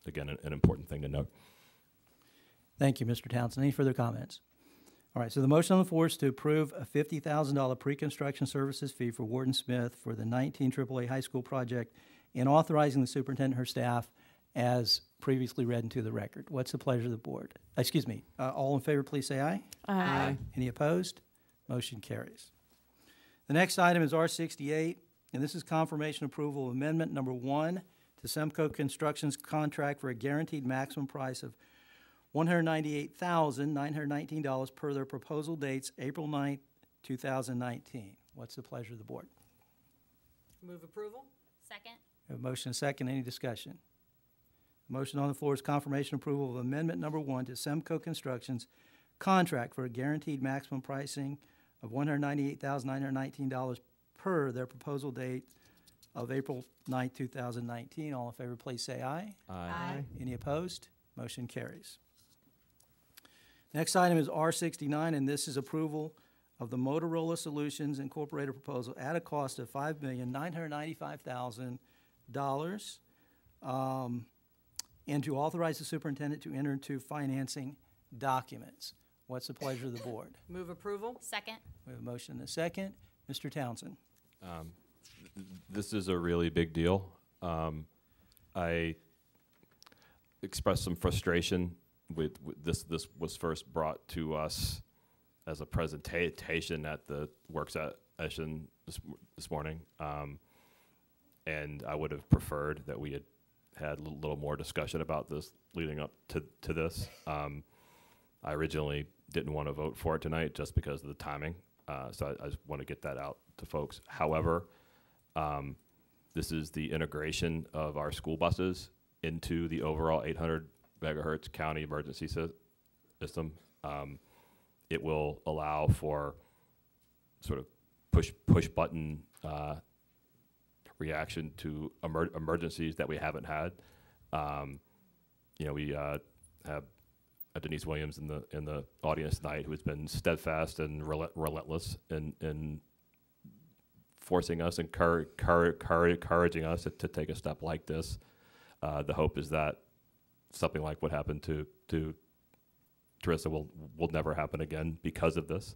again an important thing to note. Thank you, Mr. Townsend. Any further comments? All right, so the motion on the floor is to approve a $50,000 pre-construction services fee for Wharton Smith for the 19 AAA high school project, and authorizing the superintendent and her staff as previously read into the record. What's the pleasure of the board? Excuse me. All in favor, please say aye. Aye. Any opposed? Motion carries. The next item is R68, and this is confirmation approval of amendment number 1 to Semco Construction's contract for a guaranteed maximum price of $198,919 per their proposal dates April 9th, 2019. What's the pleasure of the board? Move approval. Second. We have a motion and a second. Any discussion? The motion on the floor is confirmation approval of amendment number 1 to Semco Construction's contract for a guaranteed maximum pricing of $198,919 per their proposal date of April 9th, 2019. All in favor, please say aye. Aye. Any opposed? Motion carries. Next item is R69, and this is approval of the Motorola Solutions Incorporated proposal at a cost of $5,995,000, and to authorize the superintendent to enter into financing documents. What's the pleasure of the board? Move approval. Second. We have a motion and a second. Mr. Townsend. This is a really big deal. I expressed some frustration with this. This was first brought to us as a presentation at the work session this morning, and I would have preferred that we had a little more discussion about this leading up to this. I originally didn't want to vote for it tonight just because of the timing, so I just want to get that out to folks. However, this is the integration of our school buses into the overall 800 megahertz county emergency system. It will allow for sort of push button reaction to emergencies that we haven't had. We have Denise Williams in the audience tonight, who has been steadfast and relentless in forcing us and encouraging us to take a step like this. The hope is that something like what happened to Teresa will never happen again because of this.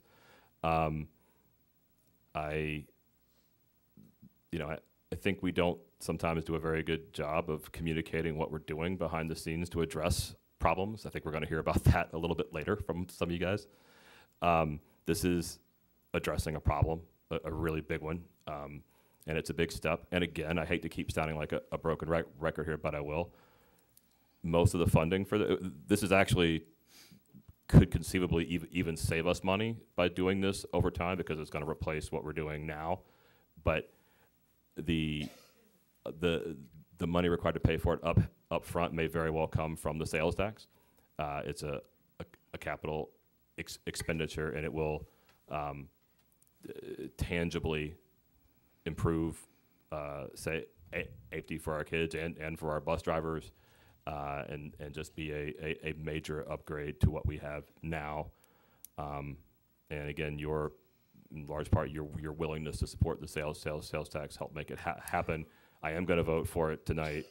I think we don't sometimes do a very good job of communicating what we're doing behind the scenes to address problems. I think we're going to hear about that a little bit later from some of you guys. This is addressing a problem, a really big one, and it's a big step. And again, I hate to keep sounding like a broken record here, but I will. Most of the funding for this is actually could conceivably even save us money by doing this over time, because it's going to replace what we're doing now. But the money required to pay for it up front may very well come from the sales tax. It's a capital expenditure, and it will tangibly improve safety for our kids and for our bus drivers, and just be a major upgrade to what we have now. And again, your in large part your willingness to support the sales tax helped make it happen. I am going to vote for it tonight.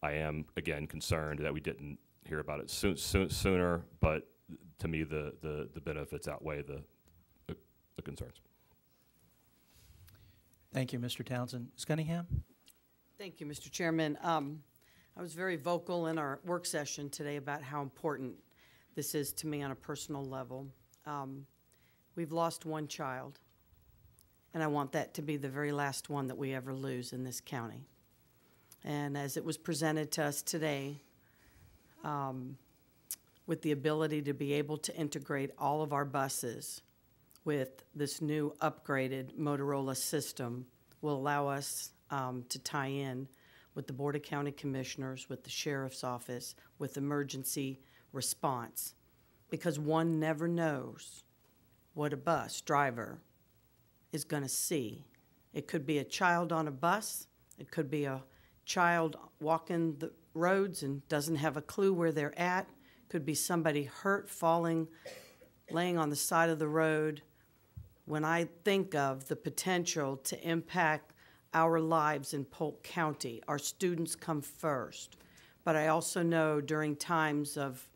I am, again, concerned that we didn't hear about it sooner, but to me, the benefits outweigh the concerns. Thank you, Mr. Townsend. Ms. Cunningham? Thank you, Mr. Chairman. I was very vocal in our work session today about how important this is to me on a personal level. We've lost one child, and I want that to be the very last one that we ever lose in this county. And as it was presented to us today, with the ability to be able to integrate all of our buses with this new upgraded Motorola system will allow us to tie in with the Board of County Commissioners, with the Sheriff's Office, with emergency response, because one never knows what a bus driver is going to see. It could be a child on a bus. It could be a child walking the roads and doesn't have a clue where they're at. Could be somebody hurt, falling, laying on the side of the road. When I think of the potential to impact our lives in Polk County, our students come first. But I also know during times of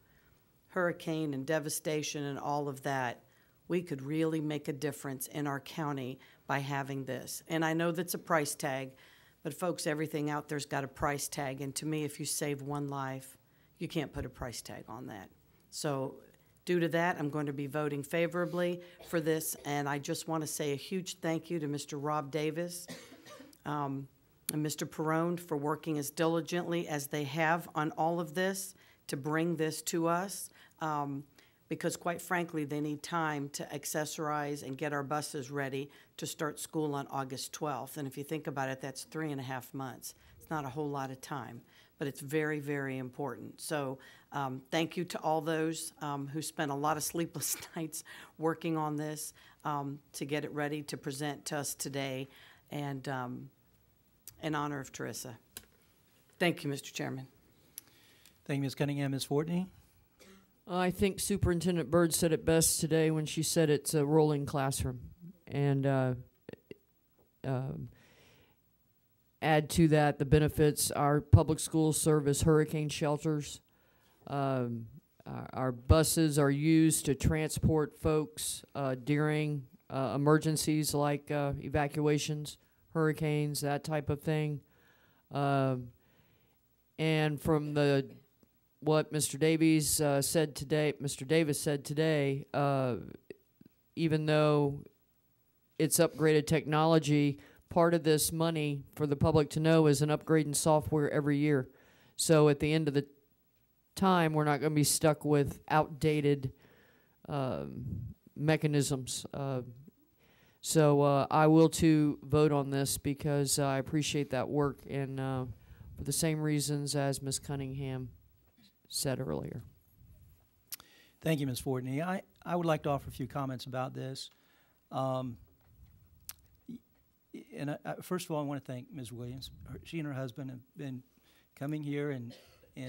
hurricane and devastation and all of that, we could really make a difference in our county by having this. And I know that's a price tag, but folks, everything out there's got a price tag. And to me, if you save one life, you can't put a price tag on that. So due to that, I'm going to be voting favorably for this. And I just want to say a huge thank you to Mr. Rob Davis and Mr. Perrone for working as diligently as they have on all of this to bring this to us. Because quite frankly, they need time to accessorize and get our buses ready to start school on August 12th. And if you think about it, that's 3.5 months. It's not a whole lot of time, but it's very, very important. So thank you to all those who spent a lot of sleepless nights working on this to get it ready to present to us today, and in honor of Teresa. Thank you, Mr. Chairman. Thank you, Ms. Cunningham. Ms. Fortney? I think Superintendent Byrd said it best today when she said it's a rolling classroom. And add to that the benefits. Our public schools serve as hurricane shelters. Our buses are used to transport folks during emergencies like evacuations, hurricanes, that type of thing. And from what Mr. Davies said today, Mr. Davis said today, even though it's upgraded technology, part of this money for the public to know is an upgrade in software every year. So at the end of the time, we're not going to be stuck with outdated mechanisms. So I will too vote on this because I appreciate that work, and for the same reasons as Ms. Cunningham said earlier. Thank you, Ms. Fortney. I would like to offer a few comments about this. First of all, I want to thank Ms. Williams. She and her husband have been coming here and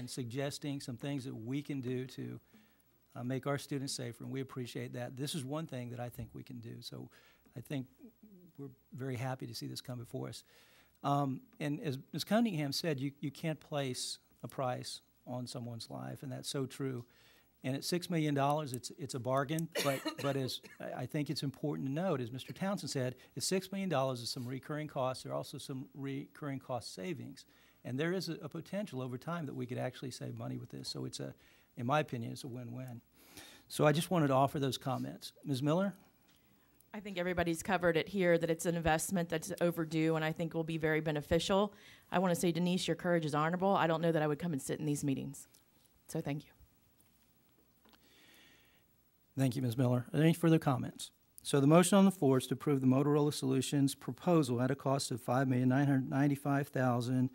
suggesting some things that we can do to make our students safer, and we appreciate that. This is one thing that I think we can do, so I think we're very happy to see this come before us. And as Ms. Cunningham said, you can't place a price on someone's life, and that's so true. And at $6 million, it's a bargain, but as I think it's important to note, as Mr. Townsend said, it's $6 million is some recurring costs. There are also some recurring cost savings. And there is a potential over time that we could actually save money with this. So in my opinion, it's a win-win. So I just wanted to offer those comments. Ms. Miller? I think everybody's covered it here, that it's an investment that's overdue and I think will be very beneficial. I want to say, Denise, your courage is honorable. I don't know that I would come and sit in these meetings. So thank you. Thank you, Ms. Miller. Are there any further comments? So the motion on the floor is to approve the Motorola Solutions proposal at a cost of $5,995,000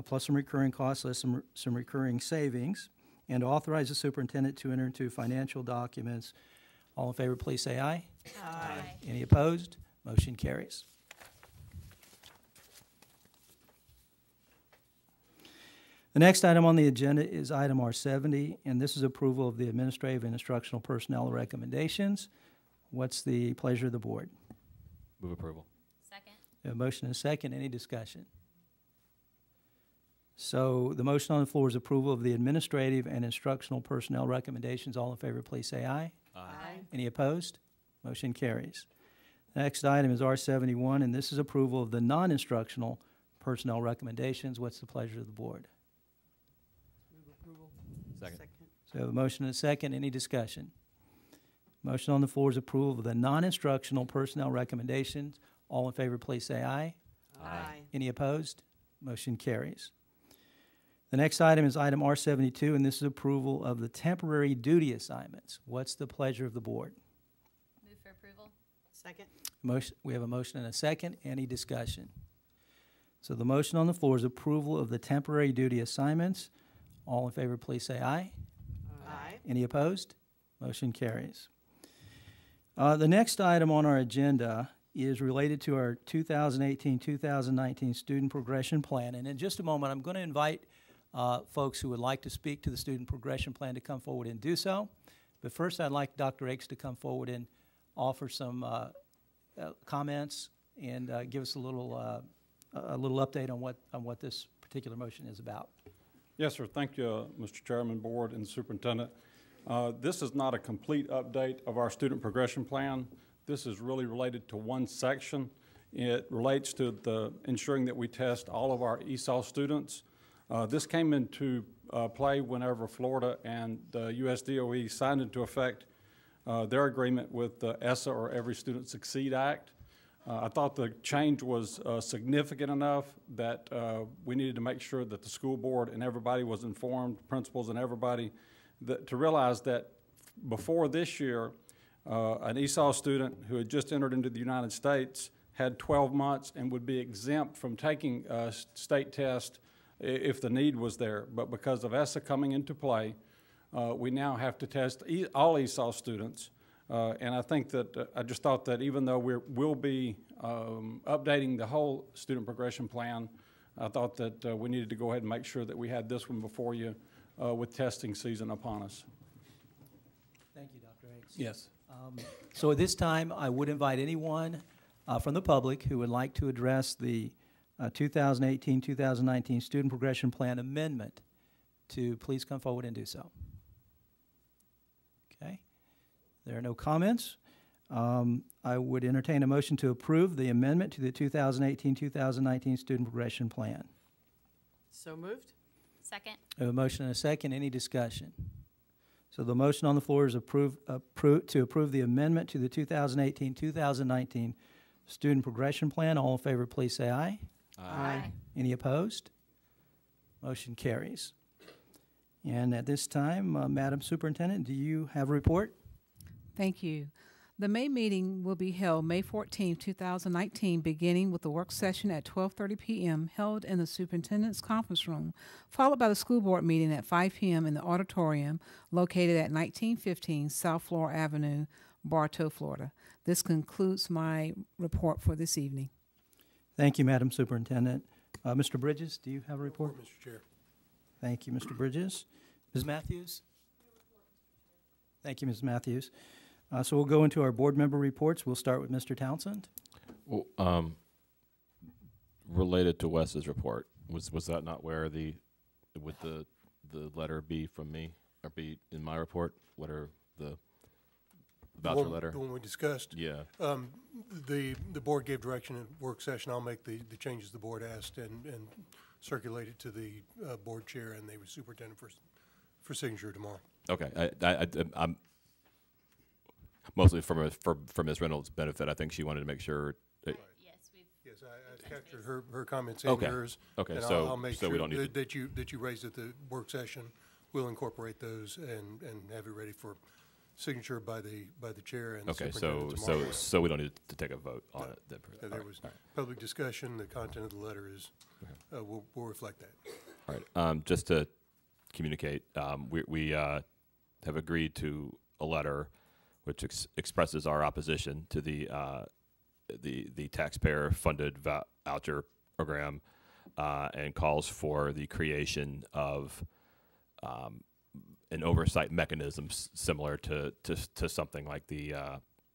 plus some recurring costs, less some recurring savings, and to authorize the superintendent to enter into financial documents. All in favor, please say aye. Aye. Any opposed? Motion carries. The next item on the agenda is item R70, and this is approval of the administrative and instructional personnel recommendations. What's the pleasure of the board? Move approval. Second. A motion and a second. Any discussion? So the motion on the floor is approval of the administrative and instructional personnel recommendations. All in favor, please say aye. Aye. Any opposed? Motion carries. The next item is R71, and this is approval of the non-instructional personnel recommendations. What's the pleasure of the board? Move approval. Second. So a motion and a second. Any discussion? Motion on the floor is approval of the non-instructional personnel recommendations. All in favor, please say aye. Aye. Any opposed? Motion carries. The next item is item R72, and this is approval of the temporary duty assignments. What's the pleasure of the board? Move for approval. Second. Motion, we have a motion and a second. Any discussion? So the motion on the floor is approval of the temporary duty assignments. All in favor, please say aye. Aye. Any opposed? Motion carries. The next item on our agenda is related to our 2018-2019 student progression plan. And in just a moment, I'm going to invite folks who would like to speak to the student progression plan to come forward and do so. But first, I'd like Dr. Akes to come forward and offer some comments and give us a little update on what this particular motion is about. Yes, sir. Thank you, Mr. Chairman, Board, and Superintendent. This is not a complete update of our student progression plan. This is really related to one section. It relates to the ensuring that we test all of our ESOL students. This came into play whenever Florida and the USDOE signed into effect their agreement with the ESSA, or Every Student Succeed Act. I thought the change was significant enough that we needed to make sure that the school board and everybody was informed, principals and everybody, to realize that before this year, an ESOL student who had just entered into the United States had 12 months and would be exempt from taking a state test if the need was there. But because of ESSA coming into play, we now have to test all ESOL students. And I think that I just thought that even though we'll be updating the whole student progression plan, I thought that we needed to go ahead and make sure that we had this one before you with testing season upon us. Thank you, Dr. Akes. Yes. So at this time, I would invite anyone from the public who would like to address the 2018-2019 Student Progression Plan amendment to please come forward and do so. Okay. There are no comments. I would entertain a motion to approve the amendment to the 2018-2019 Student Progression Plan. So moved. Second. I have a motion and a second. Any discussion? So the motion on the floor is to approve the amendment to the 2018-2019 Student Progression Plan. All in favor, please say aye. Aye. Any opposed? Motion carries. And at this time, Madam Superintendent, do you have a report? Thank you. The May meeting will be held May 14, 2019, beginning with the work session at 12:30 p.m. held in the Superintendent's Conference Room, followed by the school board meeting at 5 p.m. in the auditorium located at 1915 South Flora Avenue, Bartow, Florida. This concludes my report for this evening. Thank you, Madam Superintendent. Mr. Bridges, do you have a report? Mr. Chair. Thank you, Mr. Bridges. Ms. Matthews? Thank you, Ms. Matthews. So we'll go into our board member reports. We'll start with Mr. Townsend. Well, related to Wes's report, was that not where would the letter be from me, or be in my report? What are the voucher letter? The one we discussed? Yeah. The board gave direction at work session. I'll make the changes the board asked and circulate it to the board chair and the superintendent for signature tomorrow. Okay. I'm mostly for Ms. Reynolds' benefit. I think she wanted to make sure. Yes, I captured her comments and yours. Okay, and so I'll make so sure we don't need that you raised at the work session. We'll incorporate those and have it ready for signature by the chair and okay, the superintendent so tomorrow. so we don't need to take a vote on it. Then. There was public discussion. The content of the letter is will reflect that. All right. Just to communicate, we have agreed to a letter which expresses our opposition to the taxpayer-funded voucher program and calls for the creation of an oversight mechanism similar to something like the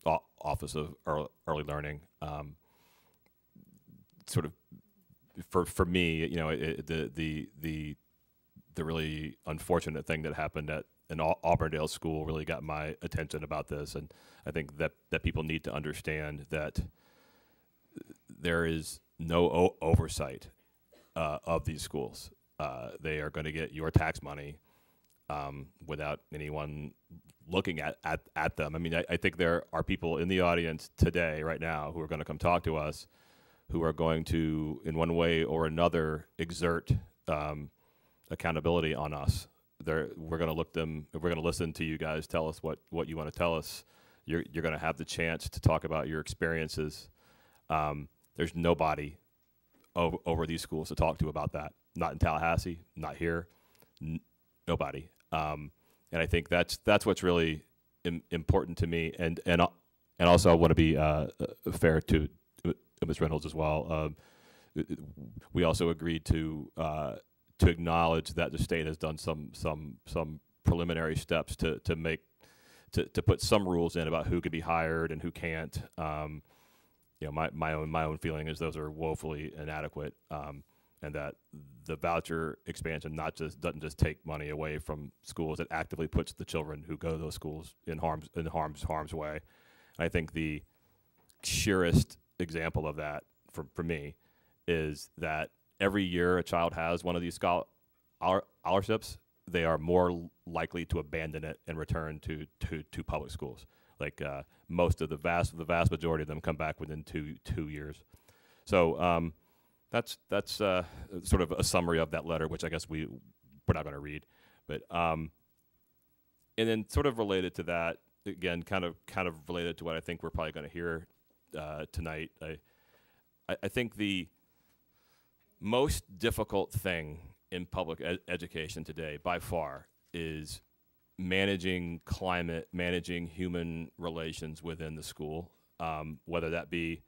Office of Early Learning. Sort of for me, you know, the really unfortunate thing that happened at an Auburndale school really got my attention about this, and I think that people need to understand that there is no oversight of these schools. They are going to get your tax money without anyone looking at them. I mean, I think there are people in the audience today, right now, who are going to come talk to us, who are going to, in one way or another, exert accountability on us. We're going to look them. We're going to listen to you guys tell us what you want to tell us. You're going to have the chance to talk about your experiences. There's nobody over these schools to talk to about that. Not in Tallahassee, not here, nobody. And I think that's what's really important to me. And also I want to be fair to Ms. Reynolds as well. We also agreed to acknowledge that the state has done some preliminary steps to put some rules in about who can be hired and who can't. You know, my own feeling is those are woefully inadequate, and that the voucher expansion doesn't just take money away from schools. It actively puts the children who go to those schools in harm's way. I think the surest example of that for me is that every year a child has one of these scholarships, they are more likely to abandon it and return to public schools. Like most of the vast majority of them come back within two years. So that's sort of a summary of that letter, which I guess we're not going to read. But and then sort of related to that, again, kind of related to what I think we're probably going to hear tonight. I think the most difficult thing in public education today, by far, is managing climate, managing human relations within the school, whether that be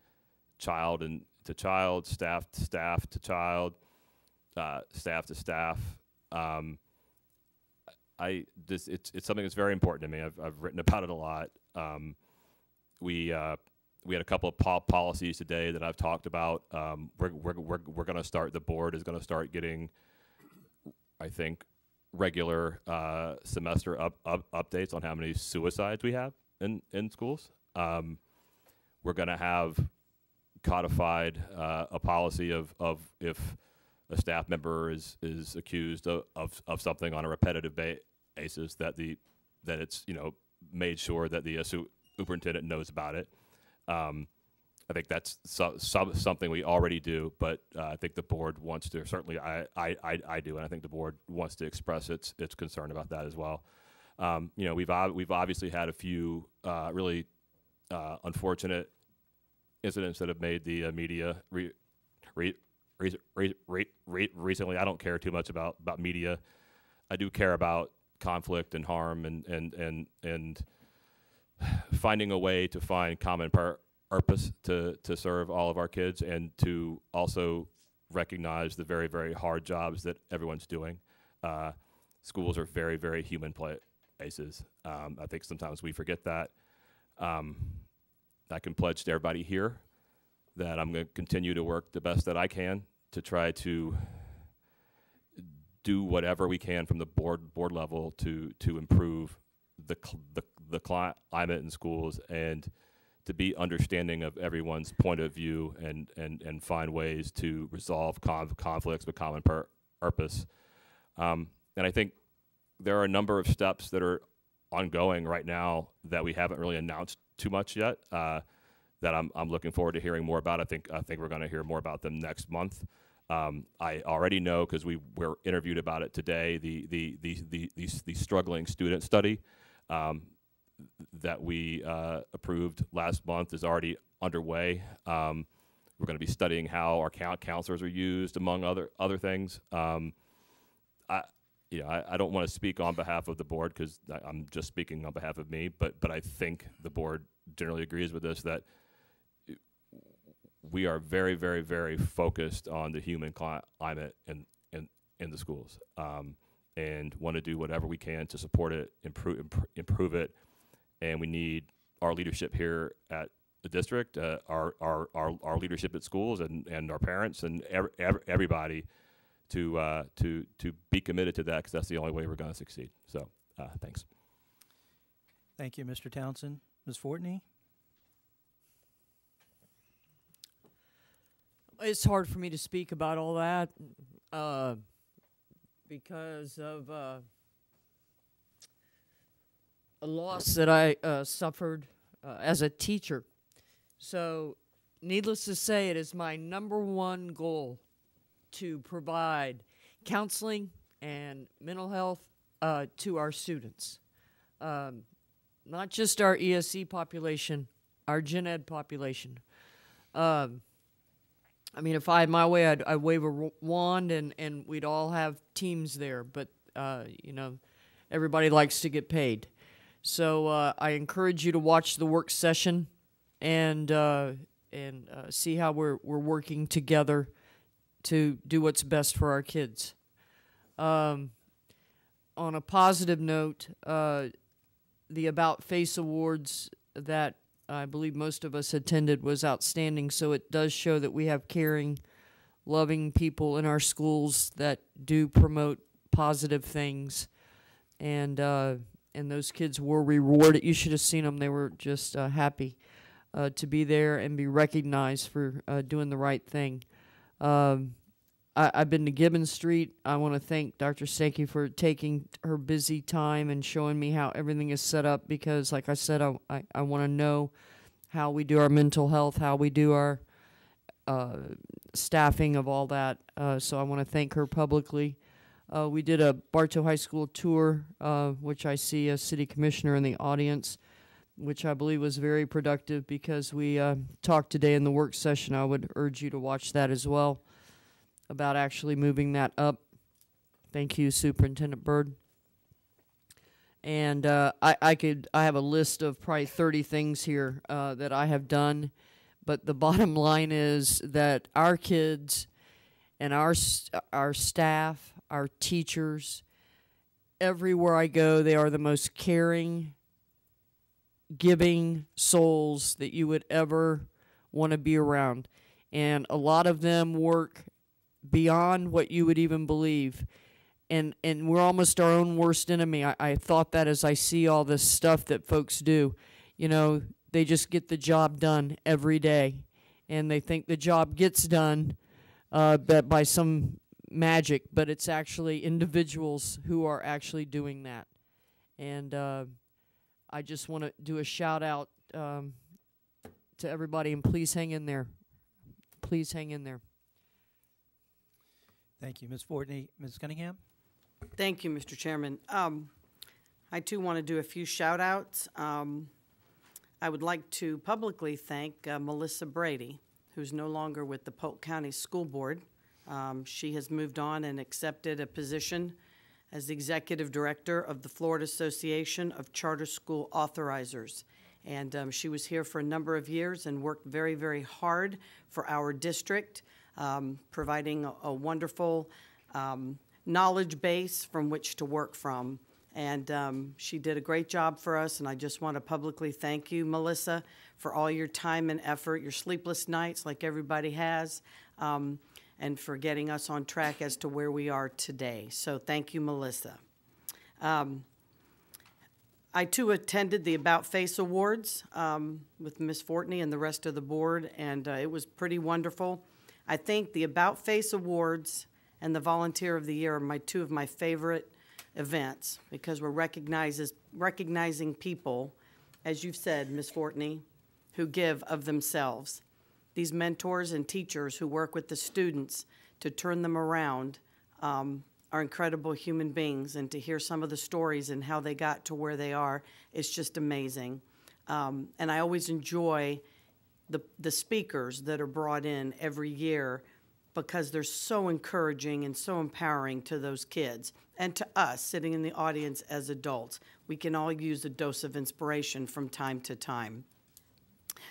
child to child, staff to child, staff to staff. It's something that's very important to me. I've written about it a lot. We had a couple of policies today that I've talked about. We're going to start. The board is going to start getting, I think, regular semester updates on how many suicides we have in schools. We're going to have codified a policy of if a staff member is accused of something on a repetitive basis, that it's made sure that the superintendent knows about it. I think that's something we already do, but I think the board wants to, certainly I do, and I think the board wants to express its concern about that as well. We've obviously had a few really unfortunate incidents that have made the media recently. I don't care too much about media. I do care about conflict and harm and finding a way to find common purpose to serve all of our kids, and to also recognize the very, very hard jobs that everyone's doing. Schools are very, very human places. I think sometimes we forget that. I can pledge to everybody here that I'm going to continue to work the best that I can to try to do whatever we can from the board level to improve the climate in schools, and to be understanding of everyone's point of view, and find ways to resolve conflicts with common purpose. And I think there are a number of steps that are ongoing right now that we haven't really announced too much yet, that I'm looking forward to hearing more about. I think we're going to hear more about them next month. I already know, because we were interviewed about it today, the struggling student study that we approved last month is already underway. We're going to be studying how our counselors are used, among other things. I don't want to speak on behalf of the board, because I'm just speaking on behalf of me, but I think the board generally agrees with this, that we are very, very, very focused on the human climate in the schools, and want to do whatever we can to support it, improve it, and we need our leadership here at the district, our leadership at schools, and our parents and everybody to be committed to that, because that's the only way we're going to succeed. So thanks. Thank you, Mr. Townsend. Ms. Fortney? It's hard for me to speak about all that because of a loss that I suffered as a teacher. So, needless to say, it is my #1 goal to provide counseling and mental health to our students. Not just our ESE population, our gen ed population. I mean, if I had my way, I'd wave a wand and we'd all have teams there. But, you know, everybody likes to get paid. So I encourage you to watch the work session and see how we're working together to do what's best for our kids. On a positive note, the About Face Awards that I believe most of us attended was outstanding. So it does show that we have caring, loving people in our schools that do promote positive things. And those kids were rewarded. You should have seen them. They were just happy to be there and be recognized for doing the right thing. I've been to Gibbon Street. I want to thank Dr. Sankey for taking her busy time and showing me how everything is set up, because, like I said, I want to know how we do our mental health, how we do our staffing of all that. So I want to thank her publicly. We did a Bartow High School tour, which I see a city commissioner in the audience, which I believe was very productive, because we talked today in the work session. I would urge you to watch that as well, about actually moving that up. Thank you, Superintendent Byrd. And I have a list of probably 30 things here that I have done, but the bottom line is that our kids and our staff, our teachers, everywhere I go, they are the most caring, giving souls that you would ever want to be around. And a lot of them work beyond what you would even believe. And we're almost our own worst enemy. I thought that as I see all this stuff that folks do. You know, they just get the job done every day. And they think the job gets done by some magic, but it's actually individuals who are actually doing that. And I just want to do a shout out to everybody, and please hang in there. Please hang in there. Thank you, Ms. Fortney. Ms. Cunningham? Thank you, Mr. Chairman. I, too, want to do a few shout-outs. I would like to publicly thank Melissa Brady, who's no longer with the Polk County School Board. She has moved on and accepted a position as the Executive Director of the Florida Association of Charter School Authorizers. And she was here for a number of years and worked very, very hard for our district, providing a wonderful knowledge base from which to work from. And she did a great job for us, and I just want to publicly thank you, Melissa, for all your time and effort, your sleepless nights like everybody has, and for getting us on track as to where we are today. So thank you, Melissa. I, too, attended the About Face Awards with Ms. Fortney and the rest of the board, and it was pretty wonderful. I think the About Face Awards and the Volunteer of the Year are two of my favorite events, because we're recognizing people, as you've said, Ms. Fortney, who give of themselves. These mentors and teachers who work with the students to turn them around are incredible human beings, and to hear some of the stories and how they got to where they are is just amazing. And I always enjoy the speakers that are brought in every year, because they're so encouraging and so empowering to those kids and to us sitting in the audience as adults. We can all use a dose of inspiration from time to time.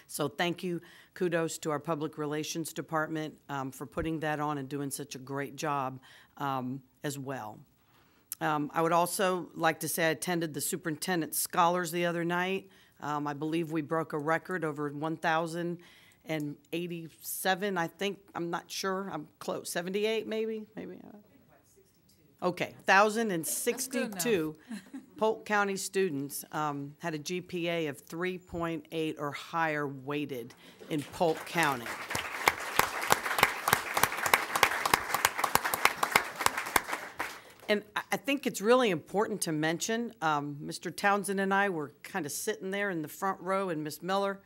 So thank you. Kudos to our Public Relations Department for putting that on and doing such a great job as well. I would also like to say I attended the Superintendent Scholars the other night. I believe we broke a record over 1,087, I think. I'm not sure. I'm close. 78 maybe? Okay, 1,062 Polk County students had a GPA of 3.8 or higher weighted in Polk County. And I think it's really important to mention, Mr. Townsend and I were kind of sitting there in the front row, and Miss Miller,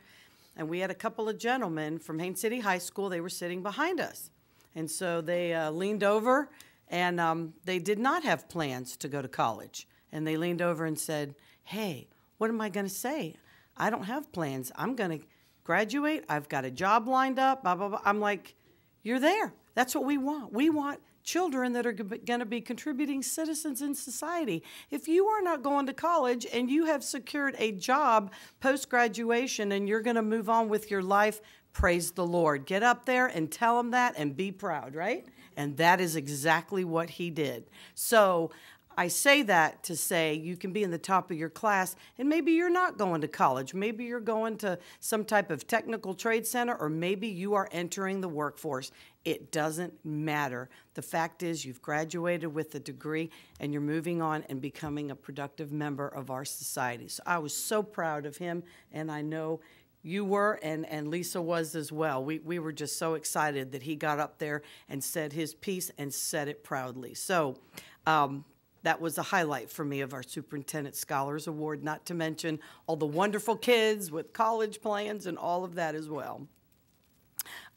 and we had a couple of gentlemen from Haines City High School. They were sitting behind us. And so they leaned over, and they did not have plans to go to college. And they leaned over and said, hey, what am I going to say? I don't have plans. I'm going to graduate. I've got a job lined up, blah, blah, blah. I'm like, you're there. That's what we want. We want children that are going to be contributing citizens in society. If you are not going to college and you have secured a job post-graduation and you're going to move on with your life, praise the Lord. Get up there and tell them that and be proud, right? And that is exactly what he did. So I say that to say you can be in the top of your class and maybe you're not going to college. Maybe you're going to some type of technical trade center, or maybe you are entering the workforce. It doesn't matter. The fact is you've graduated with a degree and you're moving on and becoming a productive member of our society. So I was so proud of him, and I know you were, and Lisa was as well. We were just so excited that he got up there and said his piece and said it proudly. So that was a highlight for me of our Superintendent Scholars Award, not to mention all the wonderful kids with college plans and all of that as well.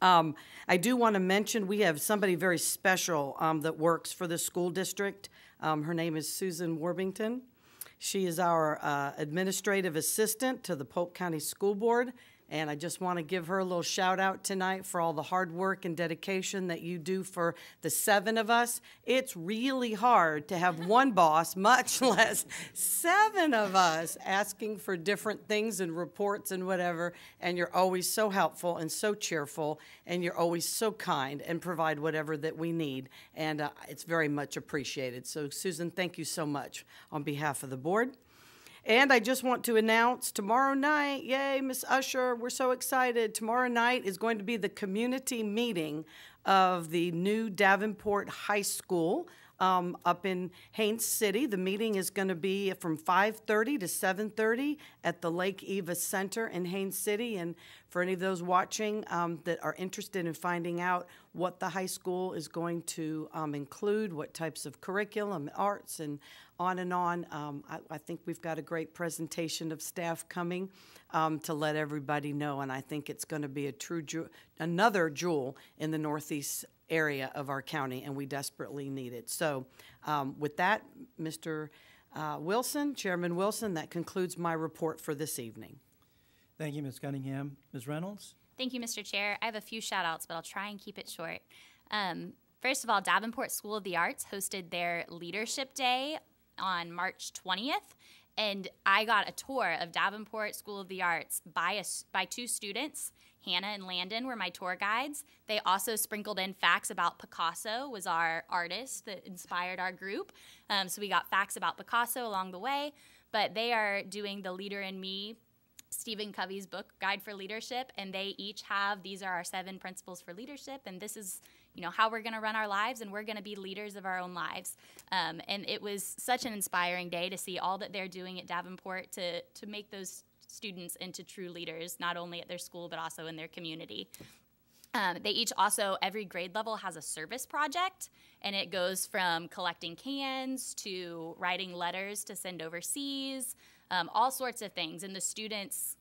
I do want to mention we have somebody very special that works for the school district. Her name is Susan Warbington. She is our administrative assistant to the Polk County School Board, and I just want to give her a little shout out tonight for all the hard work and dedication that you do for the 7 of us. It's really hard to have one boss, much less 7 of us, asking for different things and reports and whatever, and you're always so helpful and so cheerful, and you're always so kind and provide whatever that we need, and it's very much appreciated. So, Susan, thank you so much on behalf of the board. And I just want to announce tomorrow night, yay, Miss Usher, we're so excited. Tomorrow night is going to be the community meeting of the new Davenport High School up in Haines City. The meeting is going to be from 5:30 to 7:30 at the Lake Eva Center in Haines City. And for any of those watching that are interested in finding out what the high school is going to include, what types of curriculum, arts, and on, I think we've got a great presentation of staff coming to let everybody know, and I think it's going to be a true another jewel in the northeast area of our county, and we desperately need it. So with that, Mr. Wilson, Chairman Wilson, that concludes my report for this evening. Thank you, Ms. Cunningham. Ms. Reynolds? Thank you, Mr. Chair. I have a few shout outs, but I'll try and keep it short. First of all, Davenport School of the Arts hosted their Leadership Day on March 20th, and I got a tour of Davenport School of the Arts by 2 students. Hannah and Landon were my tour guides. They also sprinkled in facts about Picasso, was our artist that inspired our group. So we got facts about Picasso along the way, but they are doing the Leader in Me, Stephen Covey's book, Guide for Leadership, and they each have, these are our 7 principles for leadership, and this is how we're going to run our lives, and we're going to be leaders of our own lives. And it was such an inspiring day to see all that they're doing at Davenport to make those students into true leaders, not only at their school, but also in their community. They each also, every grade level has a service project, and it goes from collecting cans to writing letters to send overseas, all sorts of things. And the students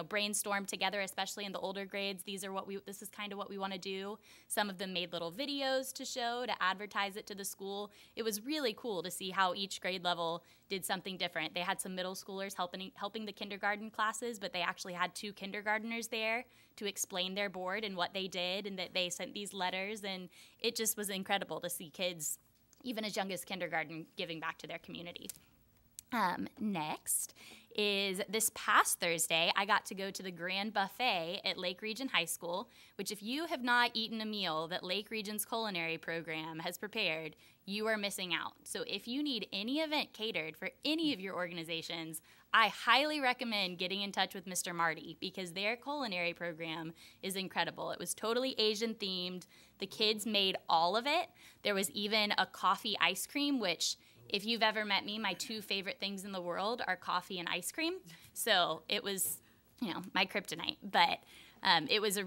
brainstorm together, especially in the older grades. This is kind of what we want to do. Some of them made little videos to show, to advertise it to the school. It was really cool to see how each grade level did something different. They had some middle schoolers helping the kindergarten classes, but they actually had 2 kindergartners there to explain their board and what they did, and that they sent these letters, and it just was incredible to see kids, even as young as kindergarten, giving back to their community. Next is this past Thursday, I got to go to the Grand Buffet at Lake Region High School, which if you have not eaten a meal that Lake Region's culinary program has prepared, you are missing out. So if you need any event catered for any of your organizations, I highly recommend getting in touch with Mr. Marty because their culinary program is incredible. It was totally Asian themed. The kids made all of it. There was even a coffee ice cream, which if you've ever met me, my two favorite things in the world are coffee and ice cream. So it was, my kryptonite. But it was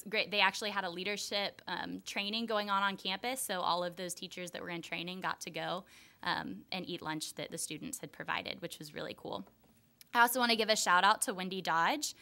great. They actually had a leadership training going on campus. So all of those teachers that were in training got to go and eat lunch that the students had provided, which was really cool. I also want to give a shout out to Wendy Dodge.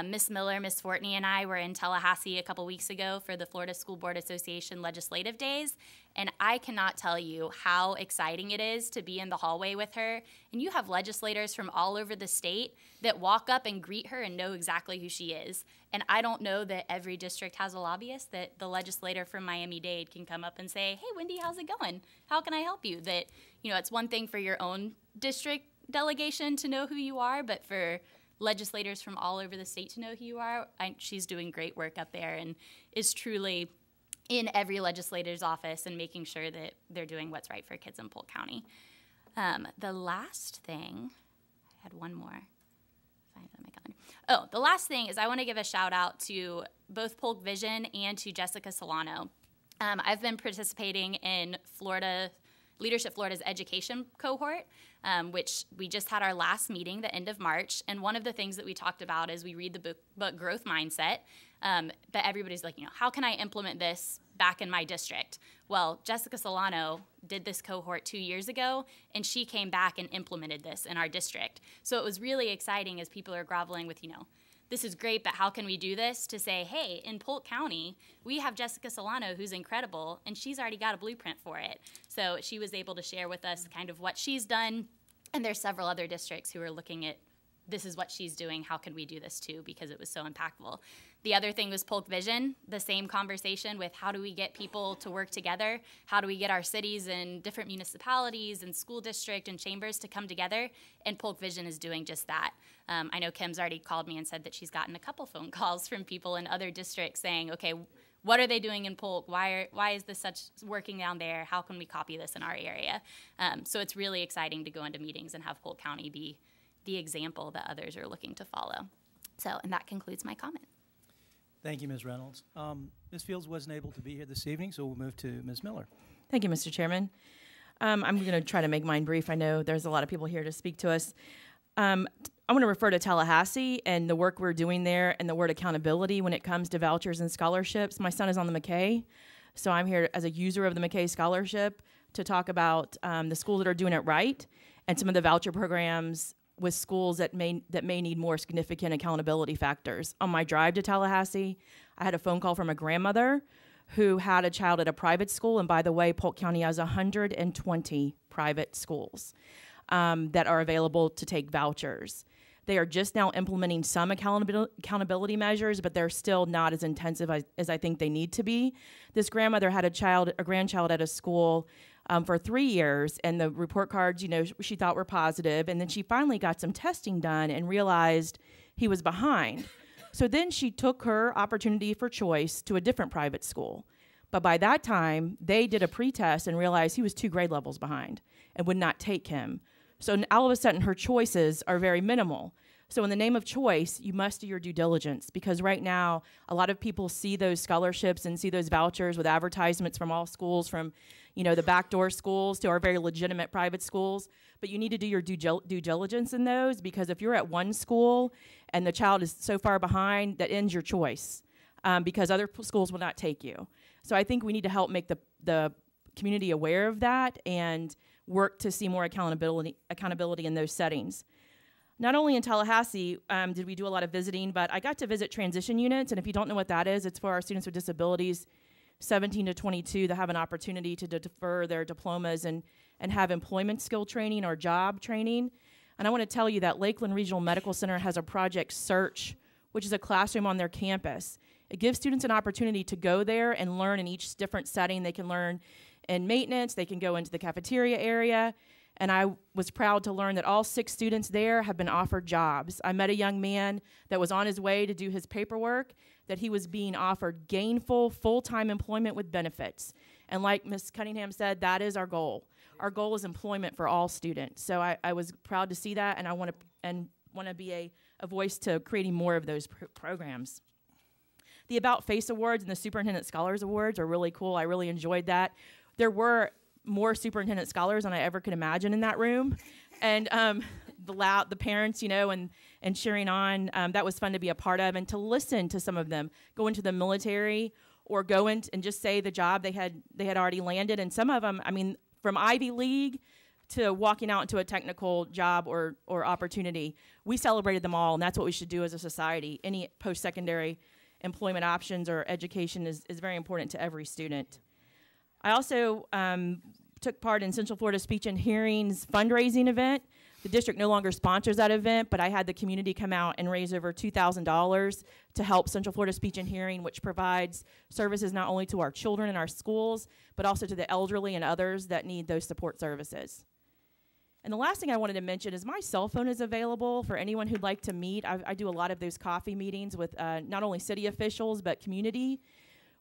Miss Miller, Miss Fortney, and I were in Tallahassee a couple weeks ago for the Florida School Board Association Legislative Days, and I cannot tell you how exciting it is to be in the hallway with her. And you have legislators from all over the state that walk up and greet her and know exactly who she is. And I don't know that every district has a lobbyist that the legislator from Miami-Dade can come up and say, "Hey, Wendy, how's it going? How can I help you?" That, it's one thing for your own district delegation to know who you are, but for legislators from all over the state to know who you are, she's doing great work up there and is truly in every legislator's office and making sure that they're doing what's right for kids in Polk County. The last thing, I had one more. The last thing is I want to give a shout out to both Polk Vision and to Jessica Solano. I've been participating in Leadership Florida's education cohort, which we just had our last meeting the end of March. And one of the things that we talked about is we read the book Growth Mindset, but everybody's like, how can I implement this back in my district? Well, Jessica Solano did this cohort 2 years ago, and she came back and implemented this in our district. So it was really exciting as people are groveling with, this is great, but how can we do this? To say, hey, in Polk County, we have Jessica Solano, who's incredible, and she's already got a blueprint for it. So she was able to share with us kind of what she's done, and there's several other districts who are looking at, this is what she's doing, how can we do this too, because it was so impactful. The other thing was Polk Vision, the same conversation with how do we get people to work together, how do we get our cities and different municipalities and school district and chambers to come together, and Polk Vision is doing just that. I know Kim's already called me and said that she's gotten a couple phone calls from people in other districts saying, okay, what are they doing in Polk? Why is this such working down there? How can we copy this in our area? So it's really exciting to go into meetings and have Polk County be the example that others are looking to follow. So, and that concludes my comment. Thank you, Ms. Reynolds. Ms. Fields wasn't able to be here this evening, so we'll move to Ms. Miller. Thank you, Mr. Chairman. I'm going to try to make mine brief. I know there's a lot of people here to speak to us. I want to refer to Tallahassee and the work we're doing there and the word accountability when it comes to vouchers and scholarships. My son is on the McKay, so I'm here as a user of the McKay Scholarship to talk about the schools that are doing it right and some of the voucher programs with schools that may need more significant accountability factors. On my drive to Tallahassee, I had a phone call from a grandmother who had a child at a private school, and by the way, Polk County has 120 private schools that are available to take vouchers. They are just now implementing some accountability measures, but they're still not as intensive as I think they need to be. This grandmother had a grandchild at a school for 3 years, and the report cards, she thought were positive, and then she finally got some testing done and realized he was behind. So then she took her opportunity for choice to a different private school. But by that time, they did a pretest and realized he was 2 grade levels behind and would not take him. So all of a sudden, her choices are very minimal. So in the name of choice, you must do your due diligence, because right now, a lot of people see those scholarships and see those vouchers with advertisements from all schools, from the backdoor schools to our very legitimate private schools. But you need to do your due diligence in those, because if you're at one school and the child is so far behind, that ends your choice, because other schools will not take you. So I think we need to help make the community aware of that and work to see more accountability in those settings. Not only in Tallahassee did we do a lot of visiting, but I got to visit transition units, and if you don't know what that is, it's for our students with disabilities 17 to 22 that have an opportunity to defer their diplomas and have employment skill training or job training. And I want to tell you that Lakeland Regional Medical Center has a Project Search, which is a classroom on their campus. It gives students an opportunity to go there and learn in each different setting. They can learn in maintenance, they can go into the cafeteria area, and I was proud to learn that all 6 students there have been offered jobs. I met a young man that was on his way to do his paperwork, that he was being offered gainful, full-time employment with benefits. And like Ms. Cunningham said, that is our goal. Our goal is employment for all students. So I was proud to see that, and I want to be a voice to creating more of those programs. The About Face Awards and the Superintendent Scholars Awards are really cool. I really enjoyed that. There were more superintendent scholars than I ever could imagine in that room. And the parents, and cheering on, that was fun to be a part of, and to listen to some of them go into the military or go in and just say the job they had already landed. And some of them, from Ivy League to walking out into a technical job or opportunity, we celebrated them all, and that's what we should do as a society. Any post-secondary employment options or education is very important to every student. I also took part in Central Florida Speech and Hearing's fundraising event. The district no longer sponsors that event, but I had the community come out and raise over $2,000 to help Central Florida Speech and Hearing, which provides services not only to our children in our schools, but also to the elderly and others that need those support services. And the last thing I wanted to mention is my cell phone is available for anyone who'd like to meet. I do a lot of those coffee meetings with not only city officials, but community.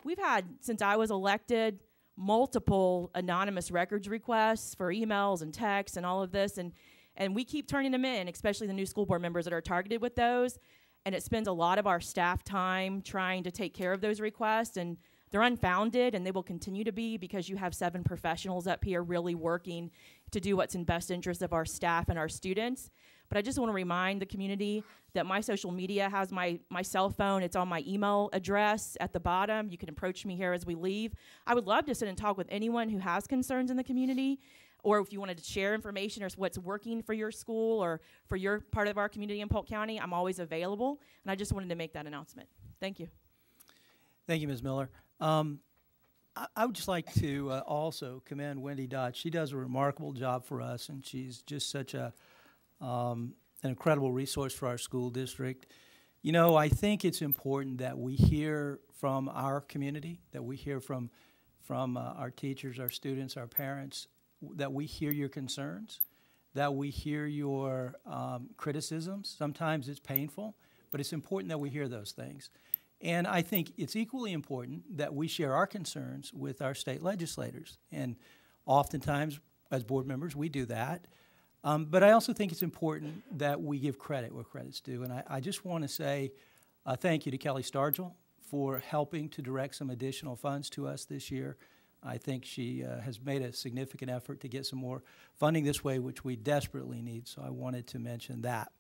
We've had, since I was elected, multiple anonymous records requests for emails and texts and all of this, and we keep turning them in, especially the new school board members that are targeted with those, and it spends a lot of our staff time trying to take care of those requests, and they're unfounded, and they will continue to be, because you have 7 professionals up here really working to do what's in best interest of our staff and our students. But I just want to remind the community that my social media has my cell phone. It's on my email address at the bottom. You can approach me here as we leave. I would love to sit and talk with anyone who has concerns in the community, or if you wanted to share information or what's working for your school or for your part of our community in Polk County. I'm always available, and I just wanted to make that announcement. Thank you. Thank you, Ms. Miller. I would just like to also commend Wendy Dodge. She does a remarkable job for us, and she's just such an incredible resource for our school district. I think it's important that we hear from our community, that we hear from our teachers, our students, our parents, that we hear your concerns, that we hear your criticisms. Sometimes it's painful, but it's important that we hear those things. And I think it's equally important that we share our concerns with our state legislators. And oftentimes, as board members, we do that. But I also think it's important that we give credit where credit's due. And I just want to say thank you to Kelly Stargell for helping to direct some additional funds to us this year. I think she has made a significant effort to get some more funding this way, which we desperately need. So I wanted to mention that.